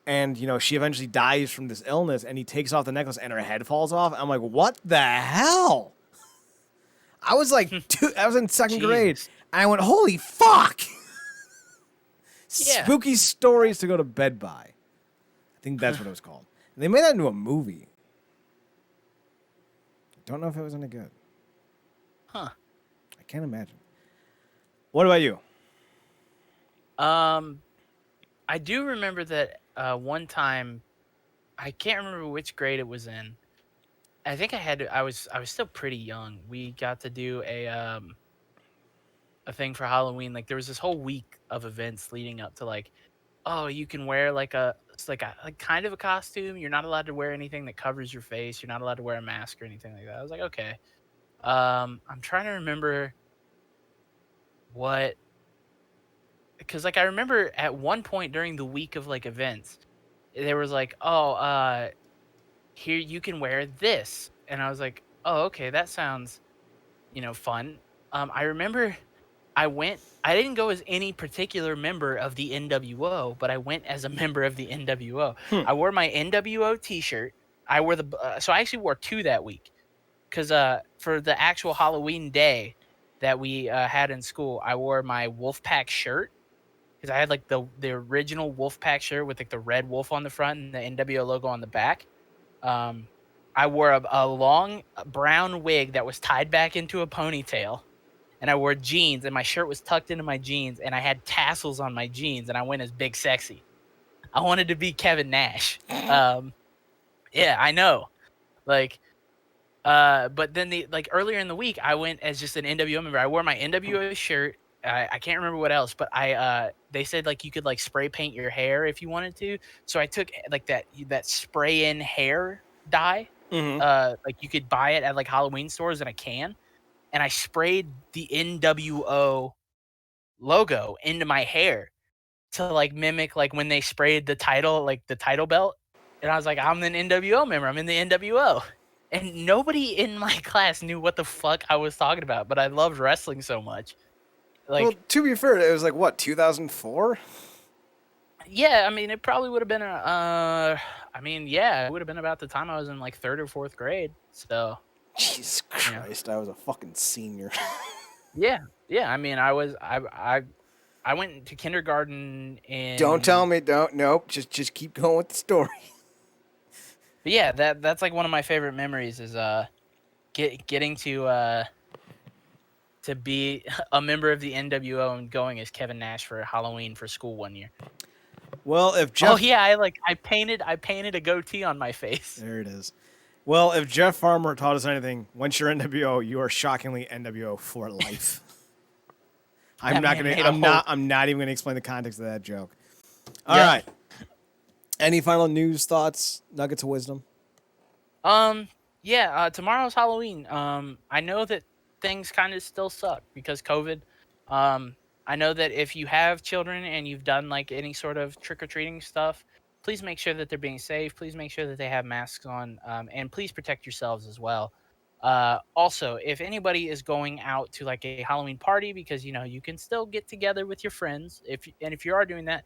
and she eventually dies from this illness, and he takes off the necklace and her head falls off. I'm like, what the hell? I was like, I was in 2nd grade, and I went, holy fuck! Yeah. Spooky stories to go to bed by. I think that's what it was called. And they made that into a movie. I don't know if it was any good. Huh. I can't imagine. What about you? I do remember that one time, I can't remember which grade it was in. I think I was still pretty young. We got to do a thing for Halloween. Like there was this whole week of events leading up to like, oh, you can wear like like kind of a costume. You're not allowed to wear anything that covers your face. You're not allowed to wear a mask or anything like that. I was like, okay. I'm trying to remember what, because like I remember at one point during the week of like events, there was like, oh, here you can wear this, and I was like, oh, okay, that sounds, fun. I remember I went. I didn't go as any particular member of the NWO, but I went as a member of the NWO. Hmm. I wore my NWO T-shirt. I wore so I actually wore two that week because for the actual Halloween day that we had in school, I wore my Wolfpack shirt because I had like the original Wolfpack shirt with like the red wolf on the front and the NWO logo on the back. Um, I wore a long brown wig that was tied back into a ponytail, and I wore jeans, and my shirt was tucked into my jeans, and I had tassels on my jeans, and I went as Big Sexy. I wanted to be Kevin Nash. Yeah, I know. Like, but then earlier in the week, I went as just an NWO member. I wore my NWO shirt. I can't remember what else, but they said like you could like spray paint your hair if you wanted to. So I took like that spray in hair dye. Mm-hmm. Like you could buy it at like Halloween stores in a can, and I sprayed the NWO logo into my hair to like mimic like when they sprayed the title, like the title belt. And I was like, I'm an NWO member. I'm in the NWO. And nobody in my class knew what the fuck I was talking about, but I loved wrestling so much. Well, Like, to be fair, it was like what, 2004? yeah, I mean, it probably would have been yeah, it would have been about the time I was in like third or fourth grade. So, Jesus Christ, I was a fucking senior. yeah, yeah. I mean, I went to kindergarten in. Don't tell me. Don't. Nope. Just keep going with the story. But yeah, that's like one of my favorite memories is getting to be a member of the NWO and going as Kevin Nash for Halloween for school one year. Well, if Jeff. Oh yeah, I painted a goatee on my face. There it is. Well, if Jeff Farmer taught us anything, once you're NWO, you are shockingly NWO for life. I'm not even gonna explain the context of that joke. All right. Any final news, thoughts, nuggets of wisdom? Yeah. Tomorrow's Halloween. I know that things kind of still suck because COVID. I know that if you have children and you've done like any sort of trick or treating stuff, please make sure that they're being safe. Please make sure that they have masks on, and please protect yourselves as well. Also, if anybody is going out to like a Halloween party, because you can still get together with your friends. If you are doing that,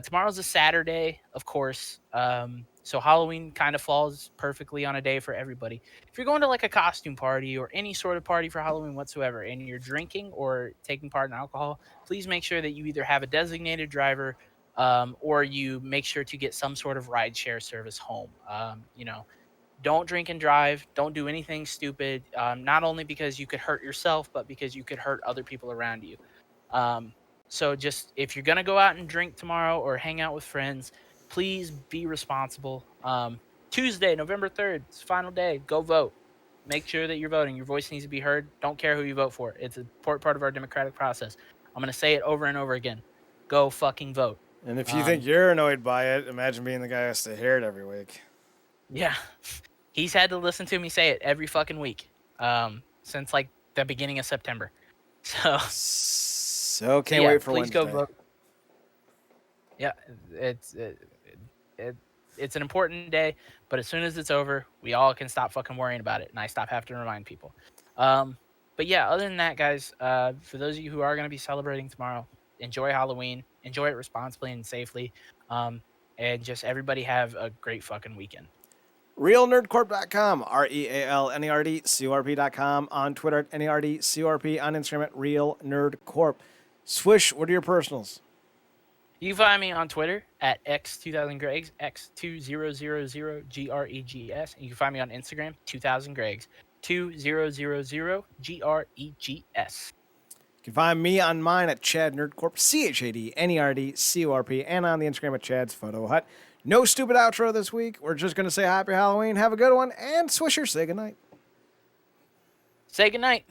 tomorrow's a Saturday, of course. So Halloween kind of falls perfectly on a day for everybody. If you're going to like a costume party or any sort of party for Halloween whatsoever, and you're drinking or taking part in alcohol, please make sure that you either have a designated driver, or you make sure to get some sort of rideshare service home. Don't drink and drive. Don't do anything stupid. Not only because you could hurt yourself, but because you could hurt other people around you. Um, so just if you're gonna go out and drink tomorrow or hang out with friends, please be responsible. Tuesday, November 3rd, it's the final day. Go vote. Make sure that you're voting. Your voice needs to be heard. Don't care who you vote for. It's an important part of our democratic process. I'm gonna say it over and over again. Go fucking vote. And if you think you're annoyed by it, imagine being the guy who has to hear it every week. Yeah. He's had to listen to me say it every fucking week. Since like the beginning of September. So can't wait for Wednesday. Please go vote. Yeah, it's an important day, but as soon as it's over, we all can stop fucking worrying about it, and I stop having to remind people. But yeah, other than that, guys, for those of you who are going to be celebrating tomorrow, enjoy Halloween, enjoy it responsibly and safely, and just everybody have a great fucking weekend. RealNerdCorp.com, RealNerdCorp.com, on Twitter at NERDCORP, on Instagram at RealNerdCorp. Swish, what are your personals? You can find me on Twitter at X2000Gregs, X2000GREGS. And you can find me on Instagram, 2000Gregs, 2000GREGS. You can find me on mine at Chad Nerdcorp, ChadNerdCorp, and on the Instagram at Chad's Photo Hut. No stupid outro this week. We're just going to say happy Halloween, have a good one, and Swisher, say goodnight. Say goodnight.